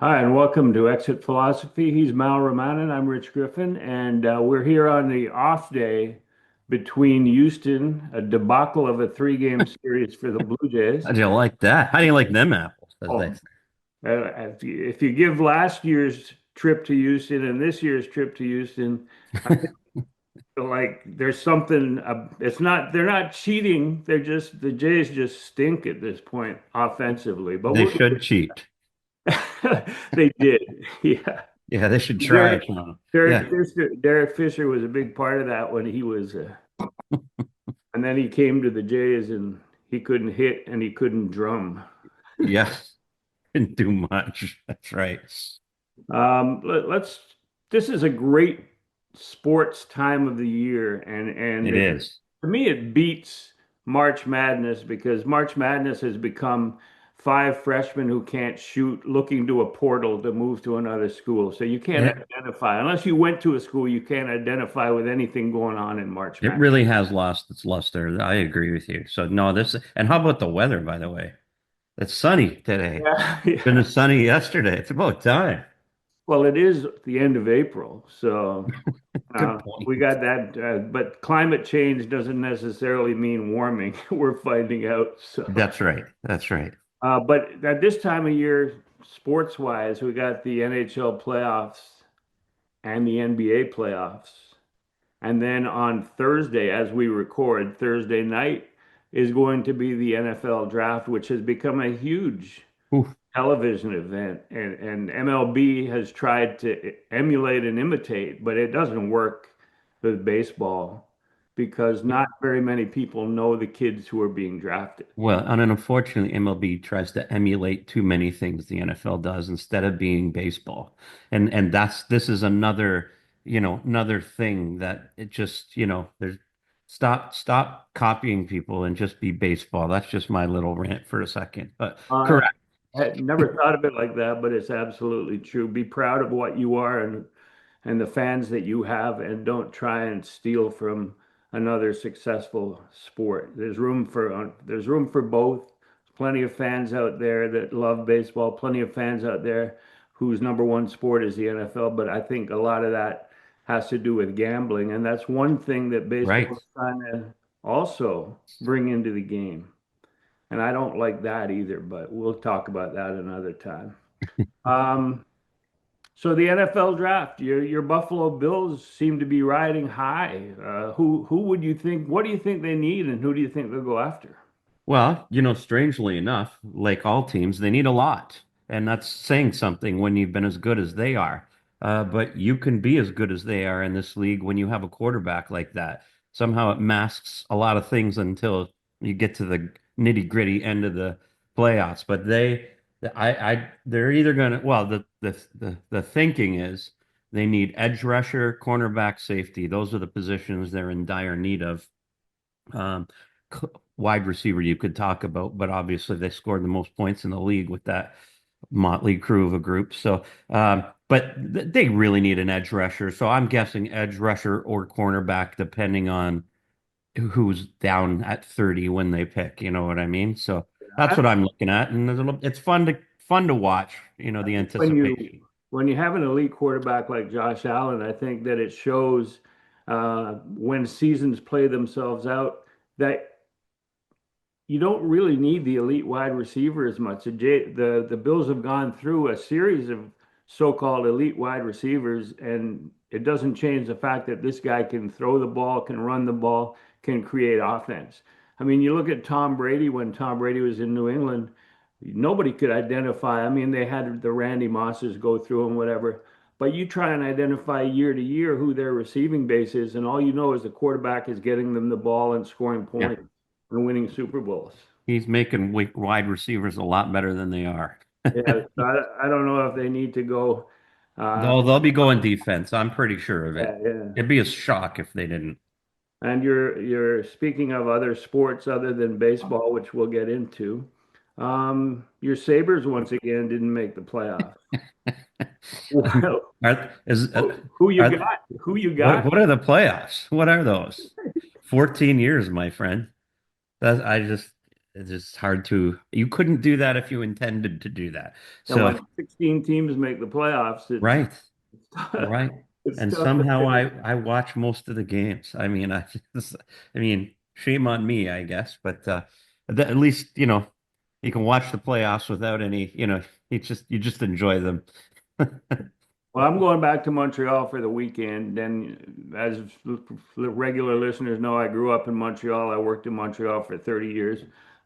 Hi, and welcome to Exit Philosophy. He's Mal Ramanan. I'm Rich Griffin, and we're here on the off day between Houston, a debacle of a three-game series for the Blue Jays. How do you like that? How do you like them apples, as they Oh, say? if you give last year's trip to Houston and this year's trip to Houston, I feel like there's something. It's not. They're not cheating. They're just the Jays just stink at this point offensively. But They we'll should cheat. they did, yeah. Yeah, they should try. Derek, Come on. Derek Yeah, Fisher, Derek Fisher was a big part of that when he was, and then he came to the Jays and he couldn't hit and he couldn't drum. yeah, didn't do much. That's right. Let's. This is a great sports time of the year, and It is. to me it beats March Madness because March Madness has become five freshmen who can't shoot looking to a portal to move to another school. So you can't It identify unless you went to a school. You can't identify with anything going on in March it Madness. really has lost its luster. I agree with you. So no, this and how about the weather, by the way? It's sunny today. Yeah, Been yeah. as sunny yesterday. It's about time. Well, it is the end of April, so Good we point. got that. But climate change doesn't necessarily mean warming. We're finding out. So, That's right. That's right. but at this time of year, sports-wise, we got the NHL playoffs and the NBA playoffs. And then on Thursday, as we record, Thursday night is going to be the NFL draft, which has become a huge Oof. television event. And MLB has tried to emulate and imitate, but it doesn't work with baseball because not very many people know the kids who are being drafted. Well, and unfortunately, MLB tries to emulate too many things the NFL does instead of being baseball. And this is another, another thing that it just, there's stop copying people and just be baseball. That's just my little rant for a second. But I correct. had never thought of it like that, but it's absolutely true. Be proud of what you are and the fans that you have, and don't try and steal from another successful sport. There's room for both. Plenty of fans out there that love baseball, plenty of fans out there whose number one sport is the NFL, but I think a lot of that has to do with gambling, and that's one thing that baseball Right. is trying to also bring into the game. And I don't like that either, but we'll talk about that another time. Um, so the NFL draft, your Buffalo Bills seem to be riding high. Who would you think? What do you think they need, and who do you think they'll go after? Well, strangely enough, like all teams, they need a lot. And that's saying something when you've been as good as they are. But you can be as good as they are in this league when you have a quarterback like that. Somehow it masks a lot of things until you get to the nitty-gritty end of the playoffs. But they're either gonna, well, the thinking is they need edge rusher, cornerback, safety. Those are the positions they're in dire need of. Um, Wide receiver you could talk about, but obviously they scored the most points in the league with that motley crew of a group. So, but they really need an edge rusher. So I'm guessing edge rusher or cornerback, depending on who's down at 30 when they pick. You know what I mean? So that's I, what I'm looking at, and it's fun to watch. I The think anticipation. when you have an elite quarterback like Josh Allen, I think that it shows when seasons play themselves out that you don't really need the elite wide receiver as much. The Bills have gone through a series of so-called elite wide receivers, and it doesn't change the fact that this guy can throw the ball, can run the ball, can create offense. I mean, you look at Tom Brady when Tom Brady was in New England, nobody could identify. I mean, they had the Randy Mosses go through and whatever, but you try and identify year to year who their receiving base is, and all you know is the quarterback is getting them the ball and scoring Yeah, points and winning Super Bowls. he's making wide receivers a lot better than they are. Yeah, so I don't know if they need to go. Uh, They'll be going defense. I'm pretty sure of it. yeah, yeah. It'd be a shock if they didn't. And you're speaking of other sports other than baseball, which we'll get into. Your Sabres once again didn't make the playoffs. Well, Is who you are got? Who you got? what are the playoffs? What are those? 14 years, my friend. That I just it's just hard to, you couldn't do that if you intended to do that. And So, when 16 teams make the playoffs, right, it's tough, right. it's And tough to somehow finish. I watch most of the games. I mean, I mean, shame on me, I guess, but at least, you can watch the playoffs without any, you just enjoy them. Well, I'm going back to Montreal for the weekend. And as the regular listeners know, I grew up in Montreal. I worked in Montreal for 30 years,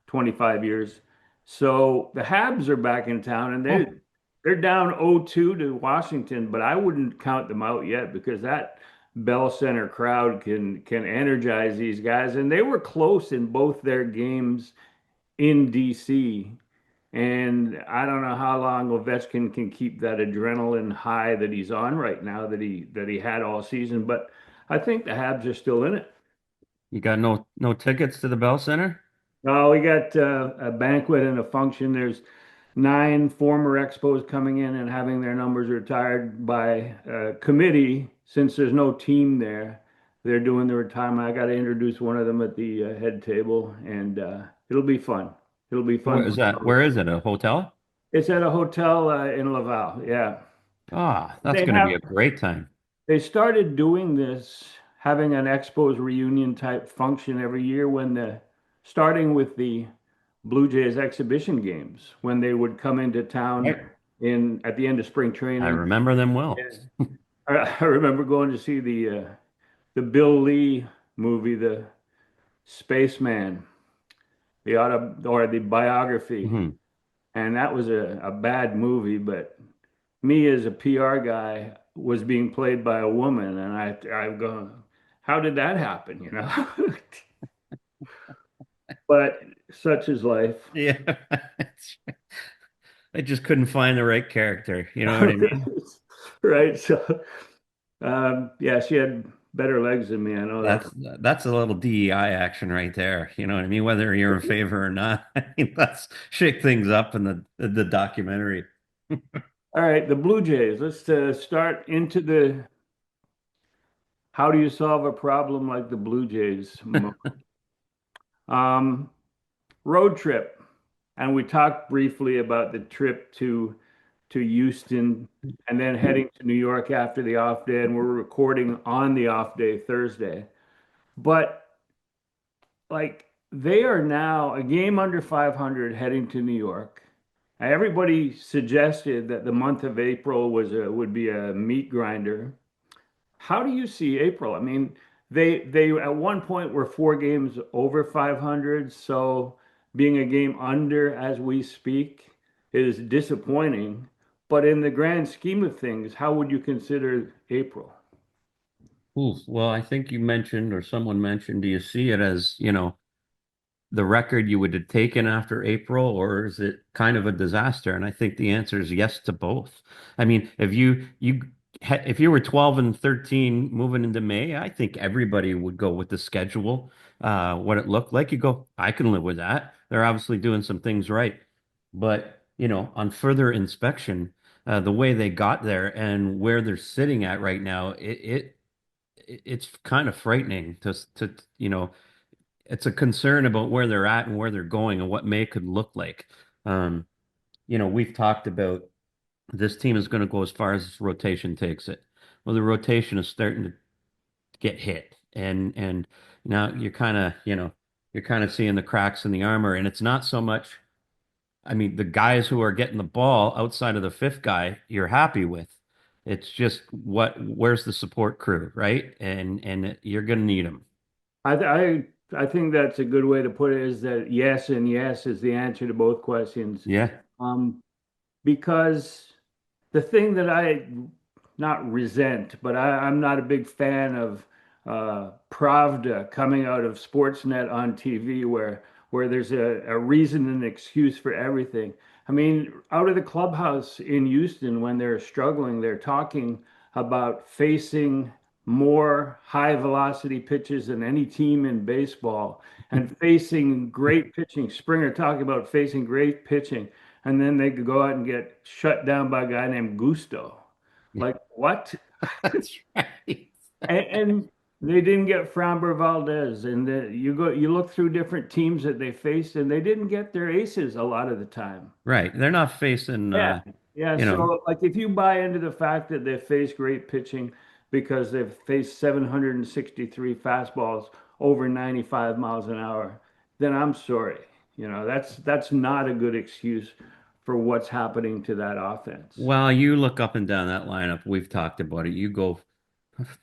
25 years. So the Habs are back in town and Oh, they're down 0-2 to Washington, but I wouldn't count them out yet because that Bell Center crowd can energize these guys. And they were close in both their games in DC. And I don't know how long Ovechkin can keep that adrenaline high that he's on right now that he had all season. But I think the Habs are still in it. you got no tickets to the Bell Center? We got a banquet and a function. There's 9 former Expos coming in and having their numbers retired by committee. Since there's no team there, they're doing the retirement. I got to introduce one of them at the head table, and it'll be fun. It'll be Where fun. is that? Where is it? A hotel? It's at a hotel in Laval. Yeah. Ah, that's They going to be have a great time. they started doing this, having an Expos reunion type function every year starting with the Blue Jays exhibition games when they would come into town Right. in at the end of spring I training. remember them well. Yeah. I remember going to see the Bill Lee movie, the Spaceman, the auto or the biography, Mhm. and that was a bad movie, but me as a PR guy was being played by a woman, and I'm going, how did that happen? But such is life. Yeah. I just couldn't find the right character. You know what I mean? Right. So, yeah, she had better legs than me. I know that. That's a little DEI action right there. You know what I mean? Whether you're in favor or not. I mean, let's shake things up in the documentary. All right, the Blue Jays. Let's start into the how do you solve a problem like the Blue Jays? Um, road trip. And we talked briefly about the trip to Houston and then heading to New York after the off day, and we're recording on the off day Thursday. But like they are now a game under 500 heading to New York. Everybody suggested that the month of April would be a meat grinder. How do you see April? I mean, they at one point were 4 games over 500, so being a game under as we speak is disappointing. But in the grand scheme of things, how would you consider April? Ooh, well, I think you mentioned or someone mentioned, do you see it as, the record you would have taken after April, or is it kind of a disaster? And I think the answer is yes to both. I mean, if you were 12 and 13 moving into May, I think everybody would go with the schedule, what it looked like. You go, I can live with that. They're obviously doing some things right. But, on further inspection, the way they got there and where they're sitting at right now, it's kind of frightening it's a concern about where they're at and where they're going and what May could look like. Um, we've talked about this team is going to go as far as this rotation takes it. Well, the rotation is starting to get hit, and now you're kind of seeing the cracks in the armor, and it's not so much. I mean, the guys who are getting the ball outside of the fifth guy, you're happy with. It's just where's the support crew, right? And you're going to need them. I think that's a good way to put it is that yes and yes is the answer to both questions. Yeah. Um, because the thing that I not resent, but I'm not a big fan of Pravda coming out of Sportsnet on TV where there's a reason and excuse for everything. I mean, out of the clubhouse in Houston when they're struggling, they're talking about facing more high velocity pitches than any team in baseball and facing great pitching. Springer talking about facing great pitching, and then they could go out and get shut down by a guy named Gusto. Like what? That's right. And They didn't get Framber Valdez, and you look through different teams that they faced, and they didn't get their aces a lot of the time. Right. They're not facing Yeah, yeah. you know, So like if you buy into the fact that they face great pitching because they've faced 763 fastballs over 95 miles an hour, then I'm sorry. That's not a good excuse for what's happening to that offense. well, you look up and down that lineup. We've talked about it. You go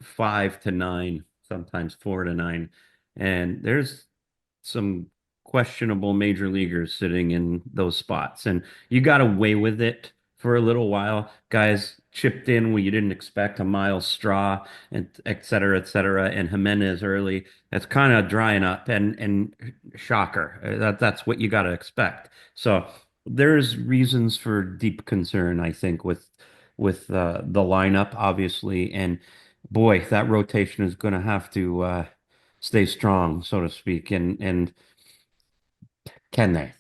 5 to 9, sometimes 4 to 9, and there's some questionable major leaguers sitting in those spots. And you got away with it for a little while. Guys chipped in when you didn't expect, a Miles Straw and et cetera, and Jimenez early. That's kind of drying up and shocker. That's what you got to expect. So there's reasons for deep concern, I think, with the lineup, obviously, and boy, that rotation is going to have to stay strong, so to speak. And can they?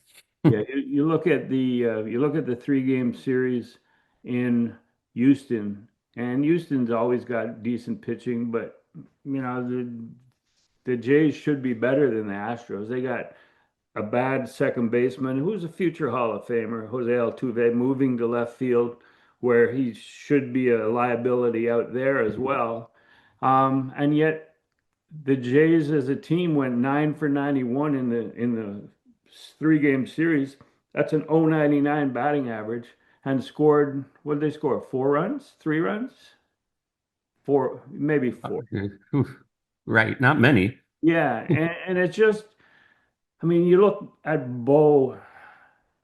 Yeah, you look at the 3-game series in Houston, and Houston's always got decent pitching, but the Jays should be better than the Astros. They got a bad second baseman who's a future Hall of Famer, Jose Altuve, moving to left field, where he should be a liability out there as well. And yet the Jays as a team went 9 for 91 in the 3-game series. That's an 0.99 batting average and scored, what did they score? 4 runs? 3 runs? Four, maybe four. Right, not many. Yeah, and it's just, I mean, you look at Bo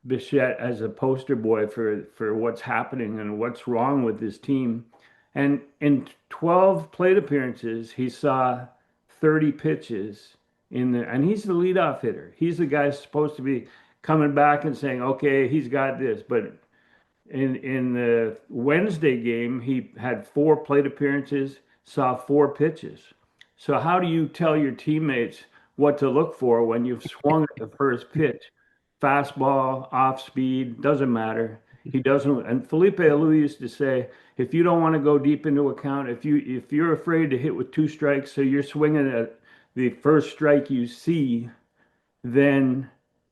Bichette as a poster boy for what's happening and what's wrong with this team. And in 12 plate appearances, he saw 30 pitches and he's the leadoff hitter. He's the guy supposed to be coming back and saying, okay, he's got this. But in the Wednesday game, he had 4 plate appearances, saw 4 pitches. So how do you tell your teammates what to look for when you've swung at the first pitch? Fastball, off speed, doesn't matter. He doesn't. And Felipe Alou used to say, if you don't want to go deep into a count, if you're afraid to hit with 2 strikes, so you're swinging at the first strike you see, then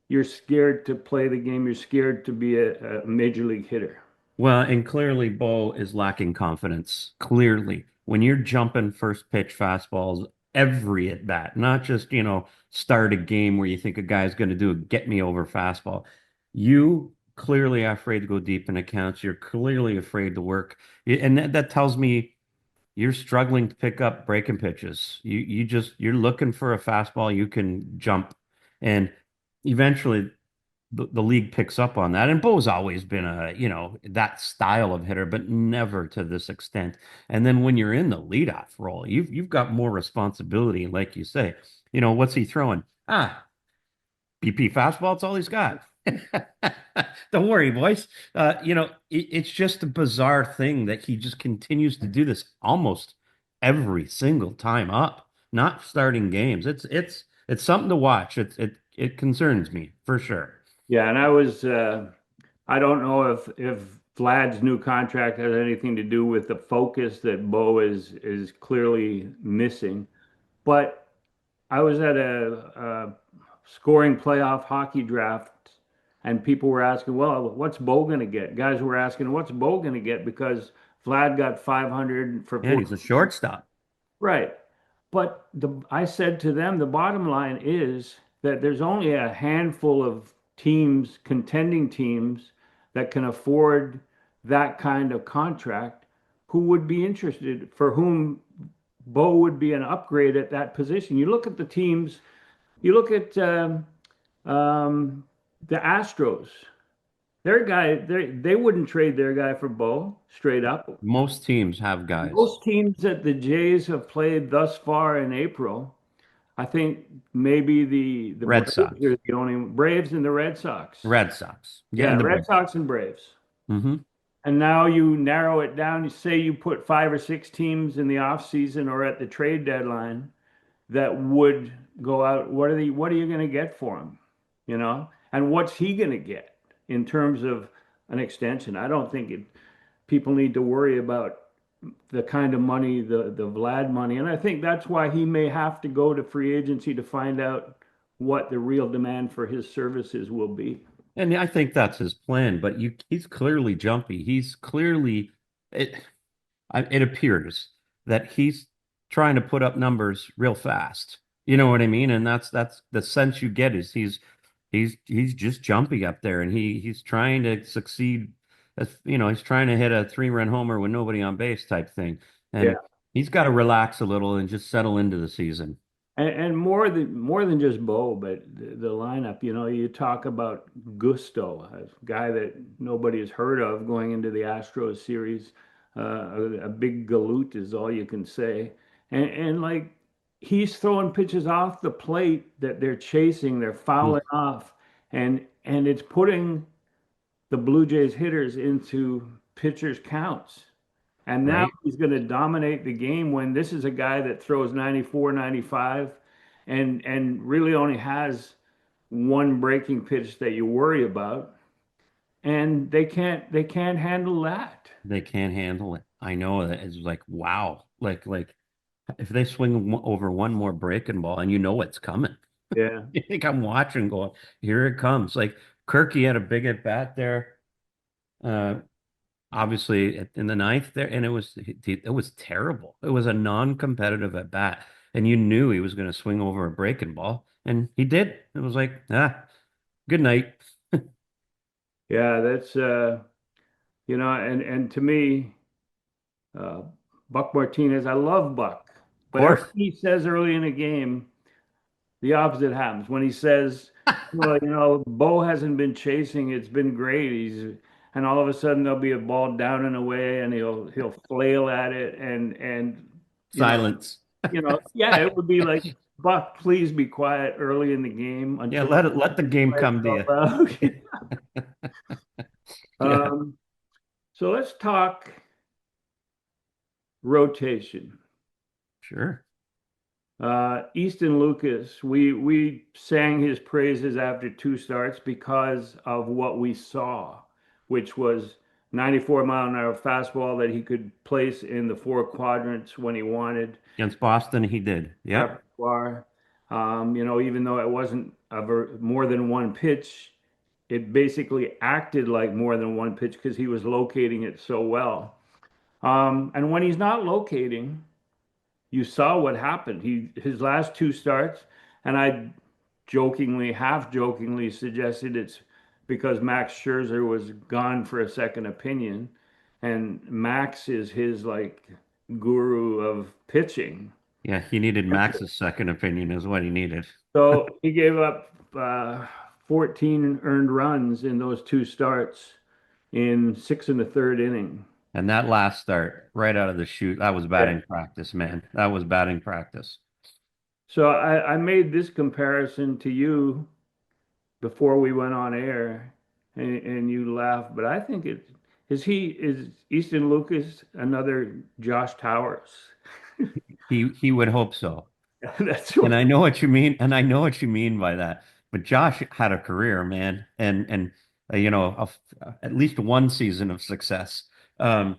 you're scared to play the game. You're scared to be a major league hitter. Well, and clearly Bo is lacking confidence. Clearly, when you're jumping first pitch fastballs every at bat, not just, start a game where you think a guy's going to do a get me over fastball. You clearly are afraid to go deep in accounts. You're clearly afraid to work. And that tells me you're struggling to pick up breaking pitches. You're looking for a fastball you can jump. And eventually the league picks up on that. And Bo's always been that style of hitter, but never to this extent. And then when you're in the leadoff role, you've got more responsibility. Like you say, what's he throwing? BP fastball, it's all he's got. Don't worry, boys. It's just a bizarre thing that he just continues to do this almost every single time up, not starting games. It's something to watch. It concerns me for sure. Yeah, and I don't know if Vlad's new contract has anything to do with the focus that Bo is clearly missing, but I was at a scoring playoff hockey draft, and people were asking, well, what's Bo going to get? Guys were asking, what's Bo going to get? Because Vlad got 500 for And he's a 40. shortstop. Right. But I said to them, the bottom line is that there's only a handful of teams, contending teams, that can afford that kind of contract who would be interested, for whom Bo would be an upgrade at that position. You look at the teams, you look at the Astros. Their guy, they wouldn't trade their guy for Bo straight up. Most teams have guys. Most teams that the Jays have played thus far in April, I think maybe the Red Braves Sox. are the only Braves and the Red Sox. Red Sox. Yeah, Yeah, and the Red Braves. Sox and Braves. Hmm. And now you narrow it down. You say you put 5 or 6 teams in the offseason or at the trade deadline that would go out. What are you going to get for him? And what's he going to get in terms of an extension? I don't think people need to worry about the kind of money, the Vlad money. And I think that's why he may have to go to free agency to find out what the real demand for his services will be. And I think that's his plan, but he's clearly jumpy. He's clearly it it appears that he's trying to put up numbers real fast. You know what I mean? And that's the sense you get is he's just jumpy up there and he's trying to succeed as he's trying to hit a 3-run homer with nobody on base type thing. Yeah. And he's got to relax a little and just settle into the season. And more than just Bo, but the lineup, you talk about Gusto, a guy that nobody has heard of going into the Astros series. A big galoot is all you can say. And like he's throwing pitches off the plate that they're chasing, they're Hmm. fouling off, and it's putting the Blue Jays hitters into pitchers counts. And now Right? he's going to dominate the game when this is a guy that throws 94, 95 and really only has one breaking pitch that you worry about. And they can't handle that. They can't handle it. I know that it's like wow. Like if they swing over one more breaking ball and you know it's coming. Yeah. You think I'm watching going, here it comes. Like Kirky had a big at bat there. Uh, obviously in the ninth there, and it was terrible. It was a non-competitive at bat, and you knew he was going to swing over a breaking ball, and he did. It was like, good night. Yeah, that's and to me, uh Buck Martinez, I love Buck, Of but course, everything he says early in the game, the opposite happens when he says, well, Bo hasn't been chasing. It's been great. And all of a sudden there'll be a ball down and away and he'll flail at it and silence. yeah, it would be like, Buck, please be quiet early in the game Yeah, until let the game play come to itself you. out. Yeah, Um, so let's talk rotation. sure. Easton Lucas, we sang his praises after two starts because of what we saw, which was 94-mile-an-hour fastball that he could place in the four quadrants when he wanted, Against Boston, he did. Yep. repertoire. Even though it wasn't more than one pitch, it basically acted like more than one pitch because he was locating it so well. And when he's not locating, you saw what happened. His last two starts, and I jokingly, half jokingly suggested it's because Max Scherzer was gone for a second opinion, and Max is his like guru of pitching. Yeah, he needed Max's second opinion is what he needed. So he gave up 14 earned runs in those two starts in six and the third inning. And that last start, right out of the chute, that was Yeah. batting practice, man. That was batting practice. So I made this comparison to you before we went on air, and you laughed, but I think is Easton Lucas another Josh Towers? He would hope so. That's And what. I know what you mean, and I know what you mean by that. But Josh had a career, man, and at least one season of success. Um,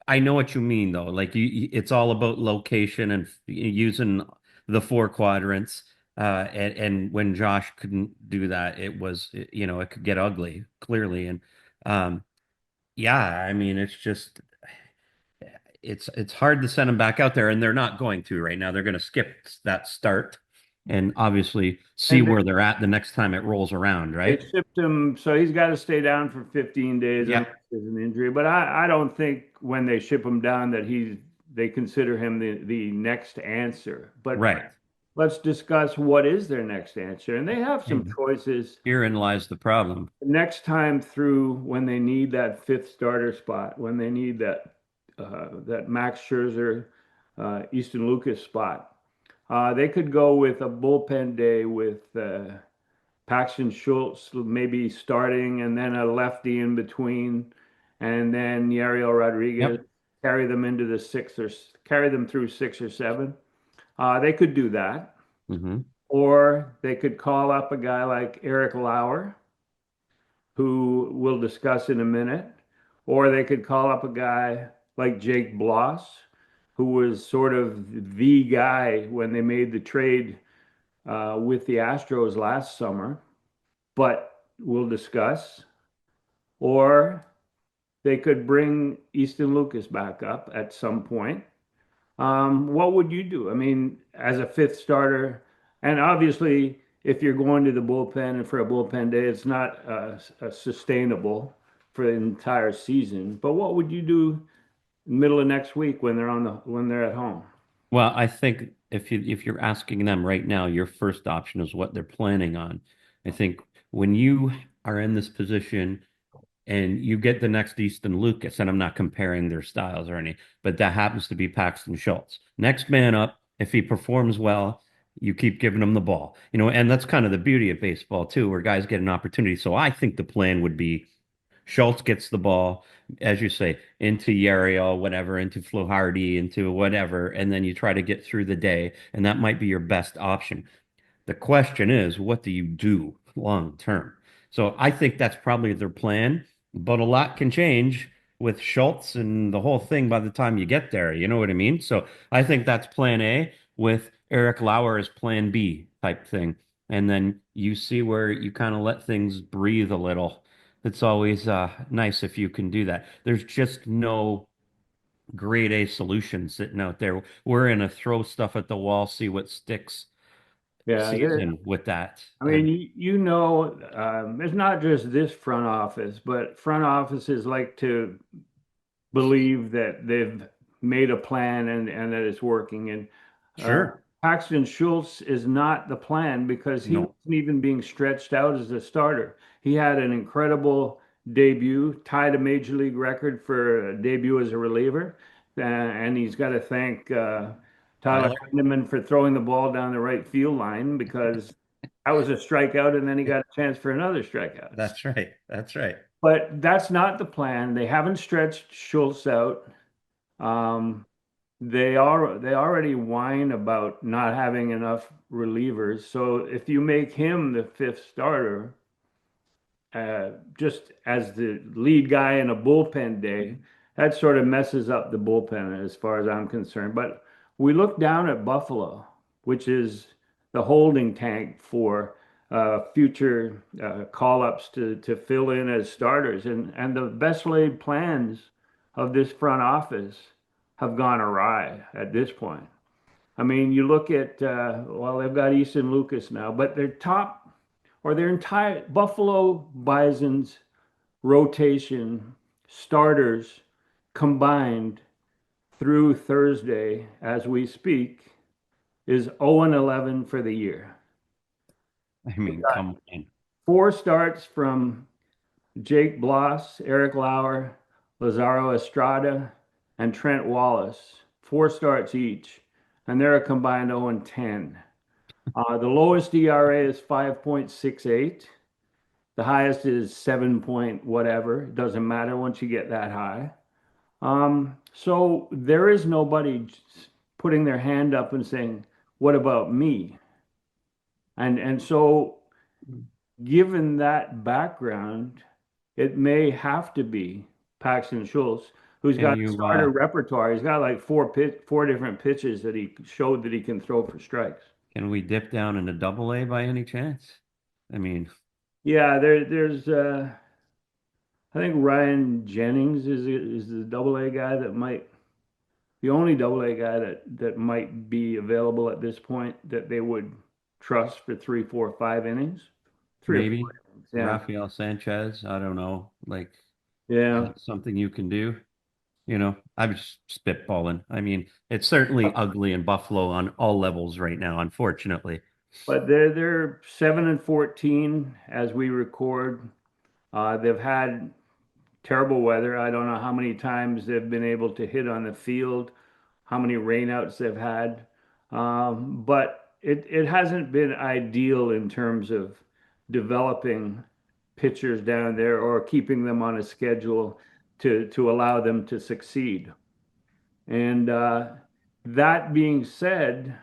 I know what you mean, though. Like it's all about location and using the four quadrants. And when Josh couldn't do that, it could get ugly, clearly. And um, yeah, I mean, it's hard to send them back out there, and they're not going to right now. They're going to skip that start and obviously see And where they're at the next time it rolls around, they right? shipped him, so he's got to stay down for 15 days Yeah, unless there's an injury. But I don't think when they ship him down that they consider him the next answer. But right. let's discuss what is their next answer. And they have some And choices herein lies the problem. next time through when they need that fifth starter spot, when they need that Max Scherzer, Easton Lucas spot. They could go with a bullpen day with Paxton Schultz maybe starting and then a lefty in between, and then Yariel Rodriguez Yep. carry them into the sixth or carry them through six or seven. They could do that, Hmm. or they could call up a guy like Eric Lauer, who we'll discuss in a minute, or they could call up a guy. like Jake Bloss, who was sort of the guy when they made the trade with the Astros last summer, but we'll discuss. Or they could bring Easton Lucas back up at some point. What would you do? I mean, as a fifth starter, and obviously, if you're going to the bullpen and for a bullpen day, it's not sustainable for the entire season. But what would you do middle of next week when they're at home? Well, I think if you're asking them right now, your first option is what they're planning on. I think when you are in this position and you get the next Easton Lucas, and I'm not comparing their styles or any, but that happens to be Paxton Schultz. Next man up, if he performs well, you keep giving him the ball. And that's kind of the beauty of baseball too, where guys get an opportunity. So I think the plan would be Schultz gets the ball, as you say, into Yariel, whatever, into Fluharty, into whatever, and then you try to get through the day, and that might be your best option. The question is, what do you do long term? So I think that's probably their plan, but a lot can change with Schultz and the whole thing by the time you get there. You know what I mean? So I think that's plan A with Eric Lauer as plan B type thing. And then you see where you kind of let things breathe a little. It's always nice if you can do that. There's just no grade A solution sitting out there. We're in a throw stuff at the wall, see what sticks Yeah, season with that. I mean, And it's not just this front office, but front offices like to believe that they've made a plan and that it's working. And uh, sure, Paxton Schultz is not the plan because he no, wasn't even being stretched out as a starter. He had an incredible debut, tied a major league record for a debut as a reliever. And he's got to thank Tyler Tyler. Lindeman for throwing the ball down the right field line because that was a strikeout, and then he got a chance for another strikeout. That's right. That's right. But that's not the plan. They haven't stretched Schultz out. Um, they already whine about not having enough relievers. So if you make him the fifth starter, just as the lead guy in a bullpen day, that sort of messes up the bullpen as far as I'm concerned. But we look down at Buffalo, which is the holding tank for future call-ups to fill in as starters, and the best laid plans of this front office have gone awry at this point. I mean, you look at well, they've got Easton Lucas now, but their top or their entire Buffalo Bison's rotation starters combined through Thursday as we speak is 0-11 for the year. I mean, come on. Four starts from Jake Bloss, Eric Lauer, Lazaro Estrada, and Trent Wallace. Four starts each, and they're a combined 0-10. The lowest ERA is 5.68. The highest is 7 point whatever. It doesn't matter once you get that high. So there is nobody putting their hand up and saying, "What about me?" And so given that background, it may have to be Paxton Schultz, who's Can got a you starter repertoire. He's got like four different pitches that he showed that he can throw for strikes. can we dip down into double A by any chance? I mean, Yeah, there's I think Ryan Jennings is the double A guy that might the only double A guy that might be available at this point that they would trust for 3, 4, 5 innings. 3 or 4 maybe innings. Yeah. Rafael Sanchez. I don't know. Like, is Yeah. that something you can do? I'm just spitballing. I mean, it's certainly ugly in Buffalo on all levels right now, unfortunately. But they're 7-14 as we record. They've had terrible weather. I don't know how many times they've been able to hit on the field, how many rainouts they've had. But it hasn't been ideal in terms of developing pitchers down there or keeping them on a schedule to allow them to succeed. And that being said,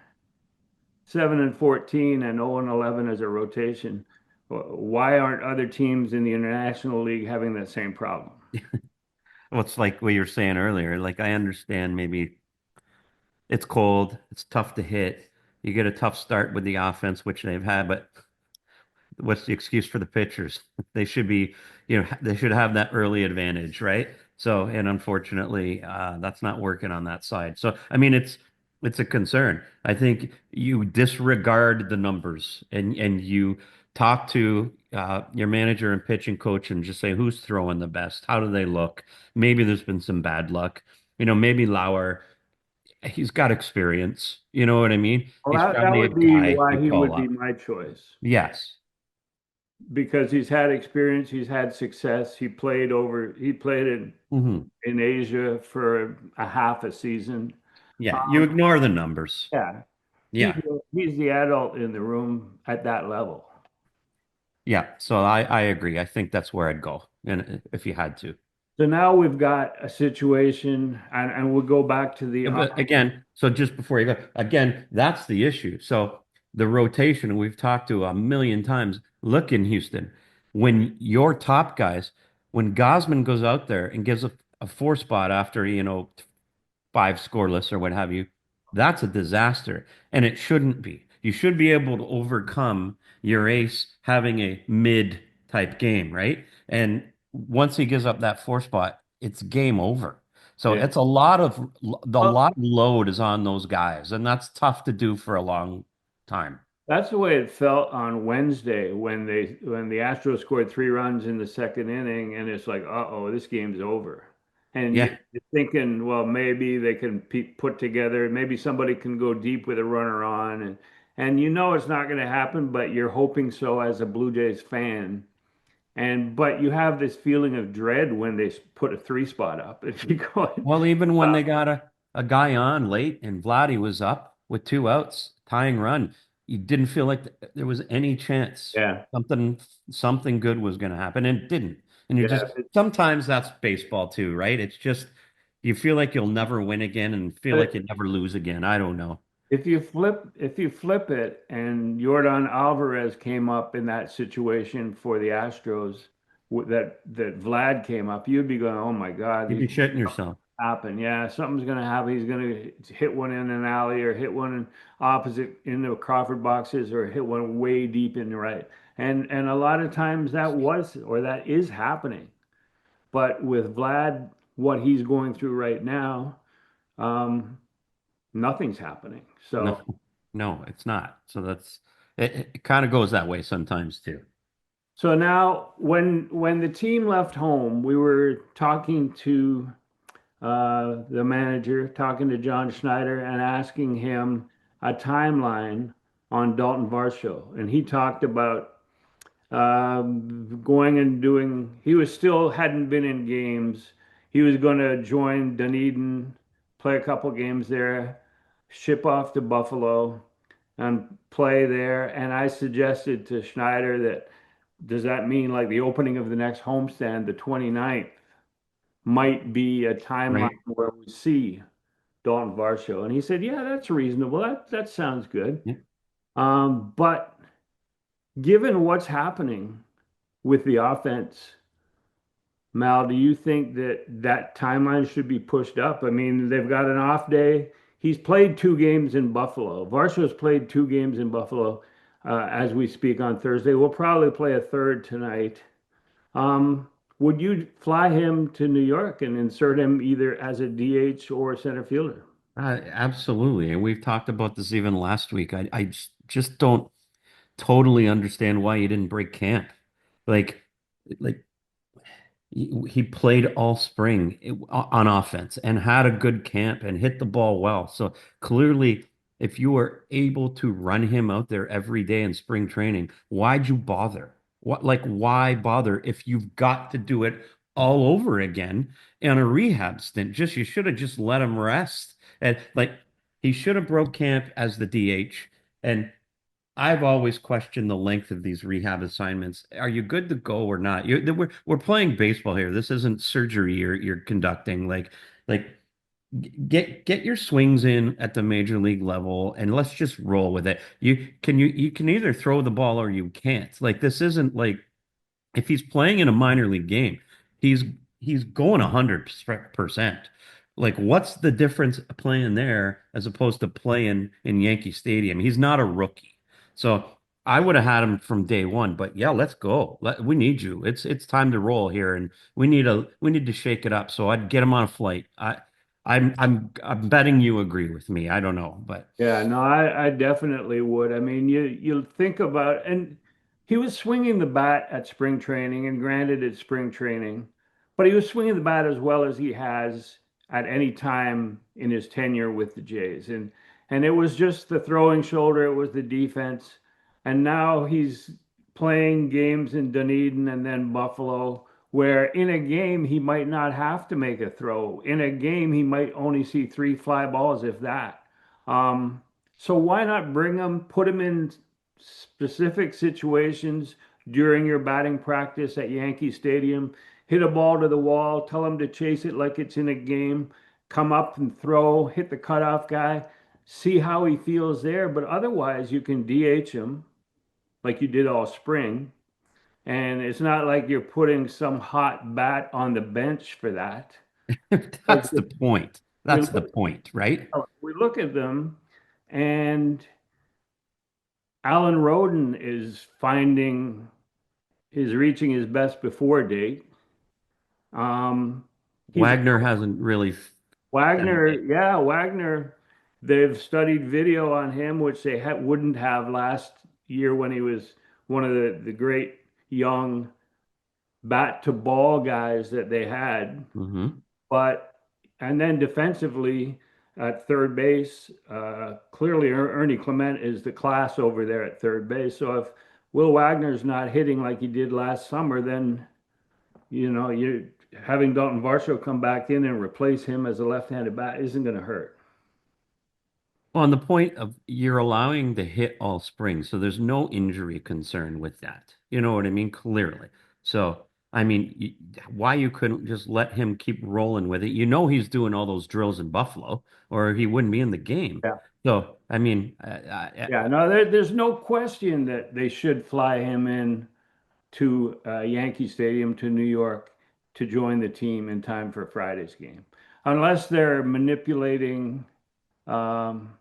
7-14 and 0-11 as a rotation. Why aren't other teams in the International League having that same problem? well, it's like what you were saying earlier. Like I understand maybe it's cold, it's tough to hit. You get a tough start with the offense, which they've had, but what's the excuse for the pitchers? They should be, they should have that early advantage, right? So, and unfortunately, that's not working on that side. So, I mean, it's a concern. I think you disregard the numbers and you talk to your manager and pitching coach and just say who's throwing the best, how do they look? Maybe there's been some bad luck. Maybe Lauer, he's got experience. You know what I mean? Well, He's that probably a would be guy why you he call would be up. my choice Yes. because he's had experience, he's had success. He played Hmm. in Asia for a half a season. Yeah, you Um, ignore the numbers. yeah, he's Yeah, he's the adult in the room at that level. yeah. So I agree. I think that's where I'd go, and if you had to. So now we've got a situation, and we'll go back to the But again, so just before you go, again, that's the issue. So the rotation, we've talked to a million times. Look in Houston, when your top guys, when Gosman goes out there and gives a four spot after, five scoreless or what have you, that's a disaster. And it shouldn't be. You should be able to overcome your ace having a mid type game, right? And once he gives up that four spot, it's game over. So yeah. it's the Well, lot of load is on those guys, and that's tough to do for a long time. that's the way it felt on Wednesday when the Astros scored 3 runs in the second inning, and it's like, uh-oh, this game's over. And Yeah. you're thinking, well, maybe they can put together, maybe somebody can go deep with a runner on, and you know it's not going to happen, but you're hoping so as a Blue Jays fan. And but you have this feeling of dread when they put a 3 spot up, and you go, Well, even when well, they got a guy on late and Vladdy was up with two outs, tying run, you didn't feel like there was any chance yeah, something something good was going to happen, and it didn't. And you just yeah. sometimes that's baseball too, right? It's just you feel like you'll never win again and feel like you never lose again. I don't know. If you flip it and Jordan Alvarez came up in that situation for the Astros that Vlad came up, you'd be going, "Oh my God, You'd these be shitting yourself. happen. Yeah, something's going to happen. He's going to hit one in an alley or hit one in opposite in the Crawford boxes or hit one way deep in the right." And a lot of times that is happening. But with Vlad, what he's going through right now, um, nothing's happening. No, So. no, it's not. So it kind of goes that way sometimes too. So now, when the team left home, we were talking to the manager, talking to John Schneider, and asking him a timeline on Daulton Varsho, and he talked about going and doing. He was still hadn't been in games. He was going to join Dunedin, play a couple games there, ship off to Buffalo, and play there. And I suggested to Schneider that does that mean like the opening of the next homestand, the 29th, might be a timeline Right. where we see Daulton Varsho? And he said, yeah, that's reasonable. That sounds good. Yeah. But given what's happening with the offense, Mal, do you think that that timeline should be pushed up? I mean, they've got an off day. He's played 2 games in Buffalo. Varsho's played 2 games in Buffalo as we speak on Thursday. We'll probably play a third tonight. Would you fly him to New York and insert him either as a DH or a center fielder? Absolutely. And we've talked about this even last week. I just don't totally understand why he didn't break camp. Like, like he played all spring on offense and had a good camp and hit the ball well. So clearly, if you were able to run him out there every day in spring training, why'd you bother? Why bother if you've got to do it all over again in a rehab stint? You should have just let him rest. And he should have broke camp as the DH. And I've always questioned the length of these rehab assignments. Are you good to go or not? We're playing baseball here. This isn't surgery you're conducting. Like get your swings in at the major league level and let's just roll with it. You can either throw the ball or you can't. Like this isn't like if he's playing in a minor league game, he's he's going 100%. Like, what's the difference playing there as opposed to playing in Yankee Stadium? He's not a rookie. So I would have had him from day one, but yeah, let's go. We need you. It's time to roll here, and we need to shake it up. So I'd get him on a flight. I'm betting you agree with me. I don't know, but Yeah, no, I definitely would. I mean, you think about, and he was swinging the bat at spring training, and granted, it's spring training, but he was swinging the bat as well as he has at any time in his tenure with the Jays, and it was just the throwing shoulder, it was the defense, and now he's playing games in Dunedin and then Buffalo, where in a game he might not have to make a throw. In a game, he might only see three fly balls, if that. Um, so why not bring them, put them in specific situations during your batting practice at Yankee Stadium, hit a ball to the wall, tell them to chase it like it's in a game, come up and throw, hit the cutoff guy, see how he feels there. But otherwise, you can DH him like you did all spring. And it's not like you're putting some hot bat on the bench for that. Because that's the point. we That's the look, point, right? we look at them and Alan Roden is reaching his best before date. Um, he's Wagner hasn't really done Wagner, it. yeah, Wagner. They've studied video on him, which they wouldn't have last year when he was one of the great young bat to ball guys that they had. Hmm. But and then defensively at third base, clearly Ernie Clement is the class over there at third base. So if Will Wagner's not hitting like he did last summer, then you having Daulton Varsho come back in and replace him as a left-handed bat isn't going to hurt. Well, on the point of you're allowing the hit all spring, so there's no injury concern with that. You know what I mean? Clearly. So, I mean, why you couldn't just let him keep rolling with it? You know he's doing all those drills in Buffalo, or he wouldn't be in the game. Yeah. So, I mean, Yeah, no, there's no question that they should fly him in to Yankee Stadium to New York to join the team in time for Friday's game, unless they're manipulating. Um,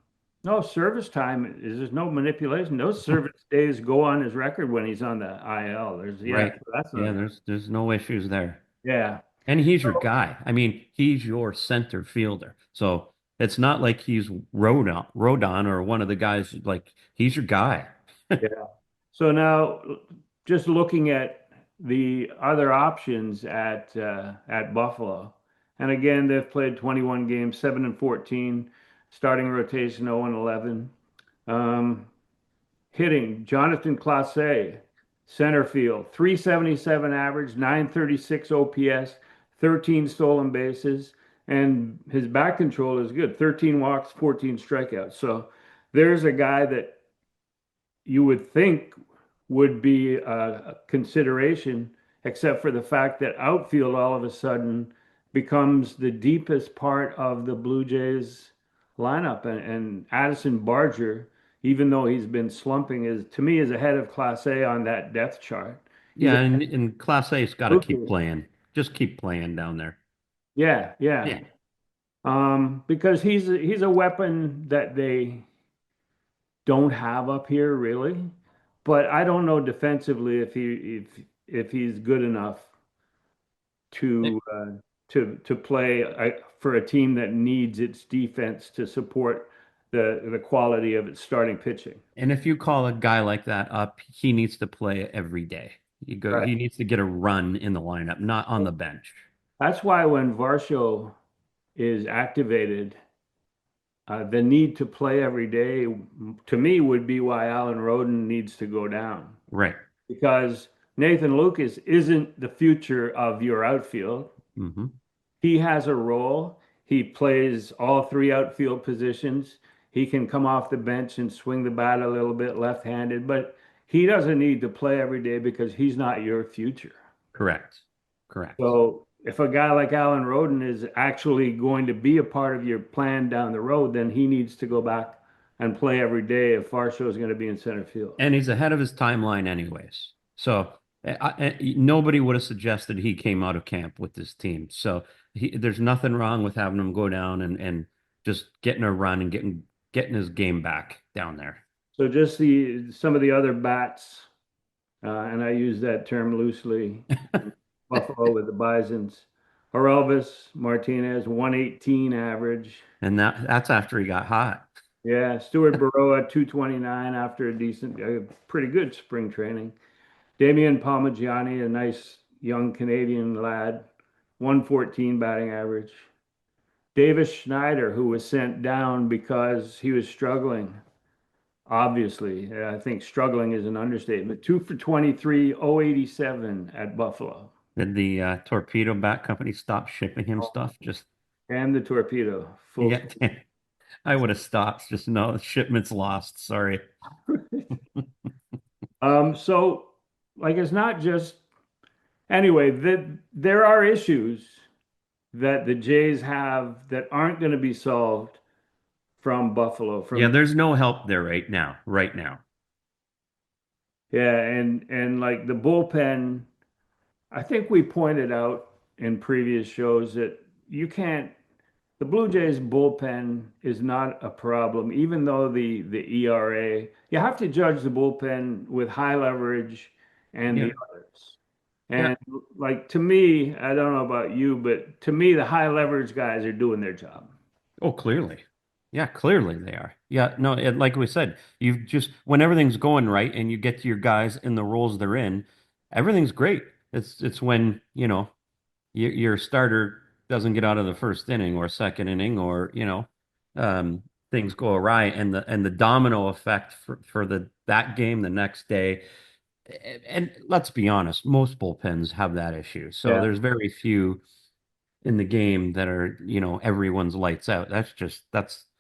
no service time is there's no manipulation. Those service days go on his record when he's on the IL. right. So that's Yeah, not there's no issues there. yeah. And he's your guy. I mean, he's your center fielder. So it's not like he's Rodon or one of the guys like he's your guy. Yeah. So now, just looking at the other options at Buffalo, and again they've played 21 games, 7-14, starting rotation 0-11. Um, Hitting Jonathan Clase, center field, 377 average, 936 OPS, 13 stolen bases, and his back control is good, 13 walks, 14 strikeouts. So there's a guy that you would think would be a consideration, except for the fact that outfield all of a sudden becomes the deepest part of the Blue Jays lineup. And Addison Barger, even though he's been slumping, is to me is ahead of Class A on that depth chart. He's Yeah, and Class A's got to keep a playing. Just keep playing down there. yeah, yeah. Yeah. Because he's a weapon that they don't have up here really. But I don't know defensively if he's good enough to to play for a team that needs its defense to support the quality of its starting pitching. And if you call a guy like that up, he needs to play every day. Right. He needs to get a run in the lineup, not on the bench. That's why when Varsho is activated, the need to play every day to me would be why Alan Roden needs to go down Right. because Nathan Lucas isn't the future of your outfield. Hmm. He has a role. He plays all three outfield positions. He can come off the bench and swing the bat a little bit left-handed, but he doesn't need to play every day because he's not your future. Correct. Correct. So if a guy like Alan Roden is actually going to be a part of your plan down the road, then he needs to go back and play every day if Varsho is going to be in center field. And he's ahead of his timeline anyways. So Nobody would have suggested he came out of camp with this team. So there's nothing wrong with having him go down and just getting a run and getting his game back down there. So just the some of the other bats, and I use that term loosely. Buffalo with the Bisons. Elvis Martinez, 118 average. And that's after he got hot. Yeah, Stuart Baroa, 229 after a decent, pretty good spring training. Damian Palmigiani, a nice young Canadian lad, 114 batting average. Davis Schneider, who was sent down because he was struggling. Obviously, I think struggling is an understatement. 2 for 23, 087 at Buffalo. Did the torpedo bat company stop shipping him Oh, stuff? Just and the torpedo, full. yeah, I would have stopped. Just no shipments lost. Sorry. So like it's not just anyway, there are issues that the Jays have that aren't going to be solved from Buffalo Yeah, from there's no help there right now. Right now. yeah, and like the bullpen, I think we pointed out in previous shows that you can't the Blue Jays bullpen is not a problem, even though the ERA, you have to judge the bullpen with high leverage and Yeah. the others. Yeah. And like to me, I don't know about you, but to me, the high leverage guys are doing their job. Oh, clearly. Yeah, clearly they are. Yeah, no, like we said, you just when everything's going right and you get your guys in the roles they're in, everything's great. It's when, your starter doesn't get out of the first inning or second inning or, um, things go awry and the domino effect for that game the next day. And let's be honest, most bullpens have that issue. So Yeah. there's very few in the game that are, everyone's lights out.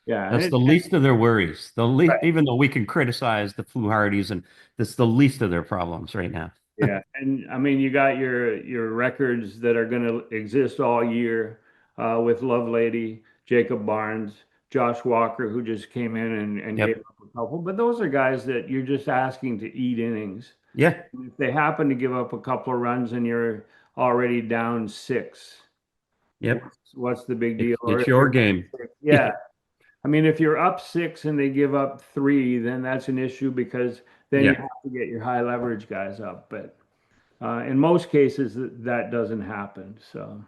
Yeah. That's the least of their worries. The least, Right. even though we can criticize the Fluhardys and that's the least of their problems right now. Yeah. And I mean, you got your records that are going to exist all year with Lovelady, Jacob Barnes, Josh Walker, who just came in and gave Yep. up a couple. But those are guys that you're just asking to eat innings. Yeah. If they happen to give up a couple of runs and you're already down six, Yep. what's the big deal? Or It's if your you're game. yeah, I mean, if you're up six and they give up three, then that's an issue because then you Yeah. have to get your high leverage guys up. But in most cases, that doesn't happen. So,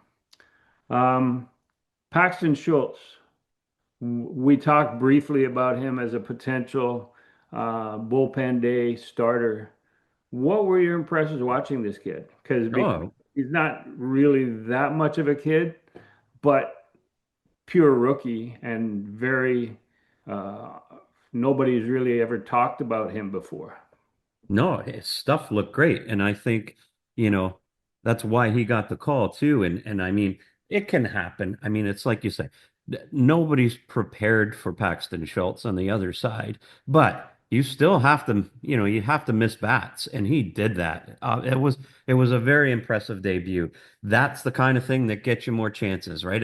um, Paxton Schultz, we talked briefly about him as a potential bullpen day starter. What were your impressions watching this kid? Because Oh, he's not really that much of a kid, but pure rookie and very uh, nobody's really ever talked about him before. no, his stuff looked great. And I think, you know, that's why he got the call too. And I mean, it can happen. I mean, it's like you say, nobody's prepared for Paxton Schultz on the other side, but you still have to, you have to miss bats. And he did that. It was a very impressive debut. That's the kind of thing that gets you more chances, right?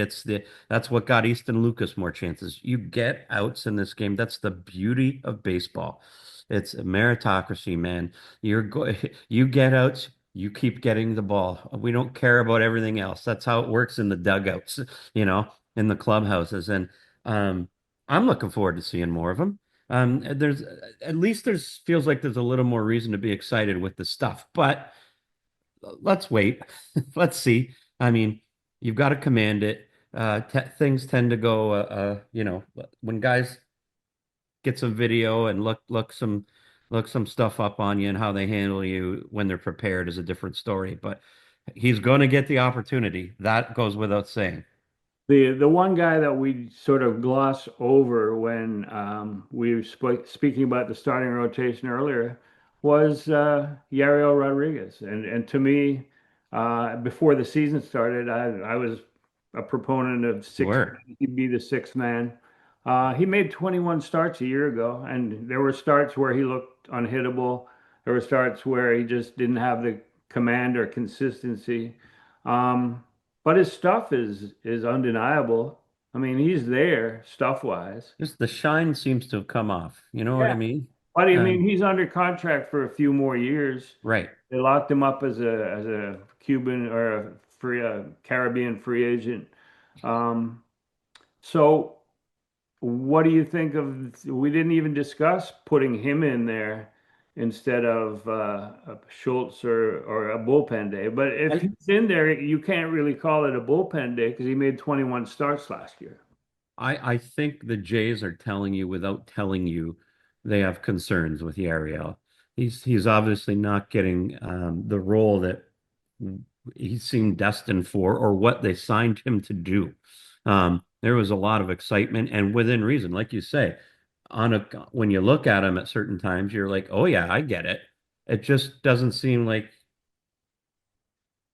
That's what got Easton Lucas more chances. You get outs in this game. That's the beauty of baseball. It's a meritocracy, man. You get outs, you keep getting the ball. We don't care about everything else. That's how it works in the dugouts, in the clubhouses. And um, I'm looking forward to seeing more of them. There's at least there's feels like there's a little more reason to be excited with the stuff, but let's wait. Let's see. I mean, you've got to command it. Things tend to go, when guys get some video and look some stuff up on you and how they handle you when they're prepared is a different story. But he's going to get the opportunity. That goes without saying. The one guy that we sort of gloss over when we were speaking about the starting rotation earlier was Yariel Rodriguez, and to me, before the season started, I was a proponent of six. Where? He'd be the sixth man. He made 21 starts a year ago, and there were starts where he looked unhittable. There were starts where he just didn't have the command or consistency. Um, but his stuff is undeniable. I mean, he's there stuff wise. Just the shine seems to have come off. You know what I Yeah. mean? But I mean, Um, he's under contract for a few more years. right. They locked him up as a Cuban or a free Caribbean free agent. Um, so what do you think of? We didn't even discuss putting him in there instead of Schultz or a bullpen day. But if I, he's in there, you can't really call it a bullpen day because he made 21 starts last year. I think the Jays are telling you without telling you they have concerns with Yariel. He's obviously not getting the role that he seemed destined for or what they signed him to do. There was a lot of excitement and within reason, like you say, on a when you look at him at certain times, you're like, oh yeah, I get it. It just doesn't seem like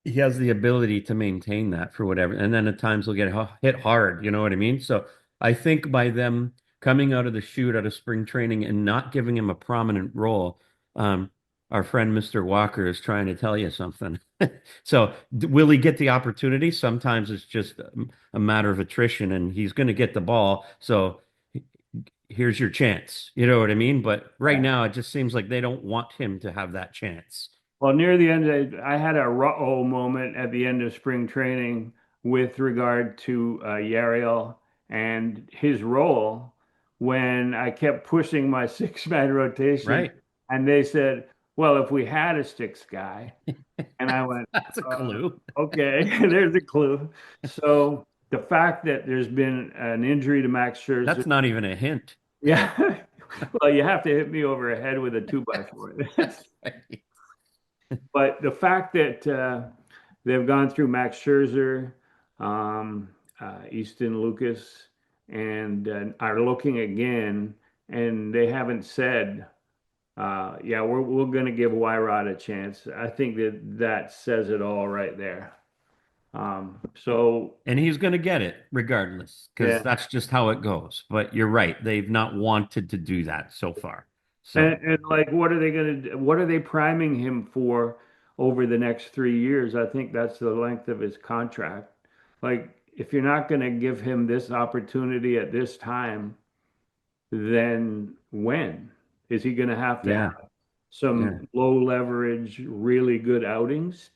he has the ability to maintain that for whatever. And then at times he'll get hit hard. You know what I mean? So I think by them coming out of the chute out of spring training and not giving him a prominent role, our friend Mr. Walker is trying to tell you something. So will he get the opportunity? Sometimes it's just a matter of attrition and he's going to get the ball. So here's your chance. You know what I mean? But right now it just seems like they don't want him to have that chance. Well, near the end, I had a ruh-oh moment at the end of spring training with regard to Yariel and his role when I kept pushing my six-man rotation, Right? and they said, "Well, if we had a six guy," and I went, That's a clue. "Okay, there's a clue." So the fact that there's been an injury to Max Scherzer, That's not even a hint. yeah, well, you have to hit me over the head with a two by four. But the fact that they've gone through Max Scherzer, Easton Lucas, and are looking again, and they haven't said, "Yeah, we're going to give Wyrod a chance." I think that that says it all right there. So And he's going to get it regardless, because yeah, that's just how it goes. But you're right. They've not wanted to do that so far. So, and like, what are they going to? What are they priming him for over the next 3 years? I think that's the length of his contract. Like, if you're not going to give him this opportunity at this time, then when is he going to have yeah, yeah. some low leverage, really good outings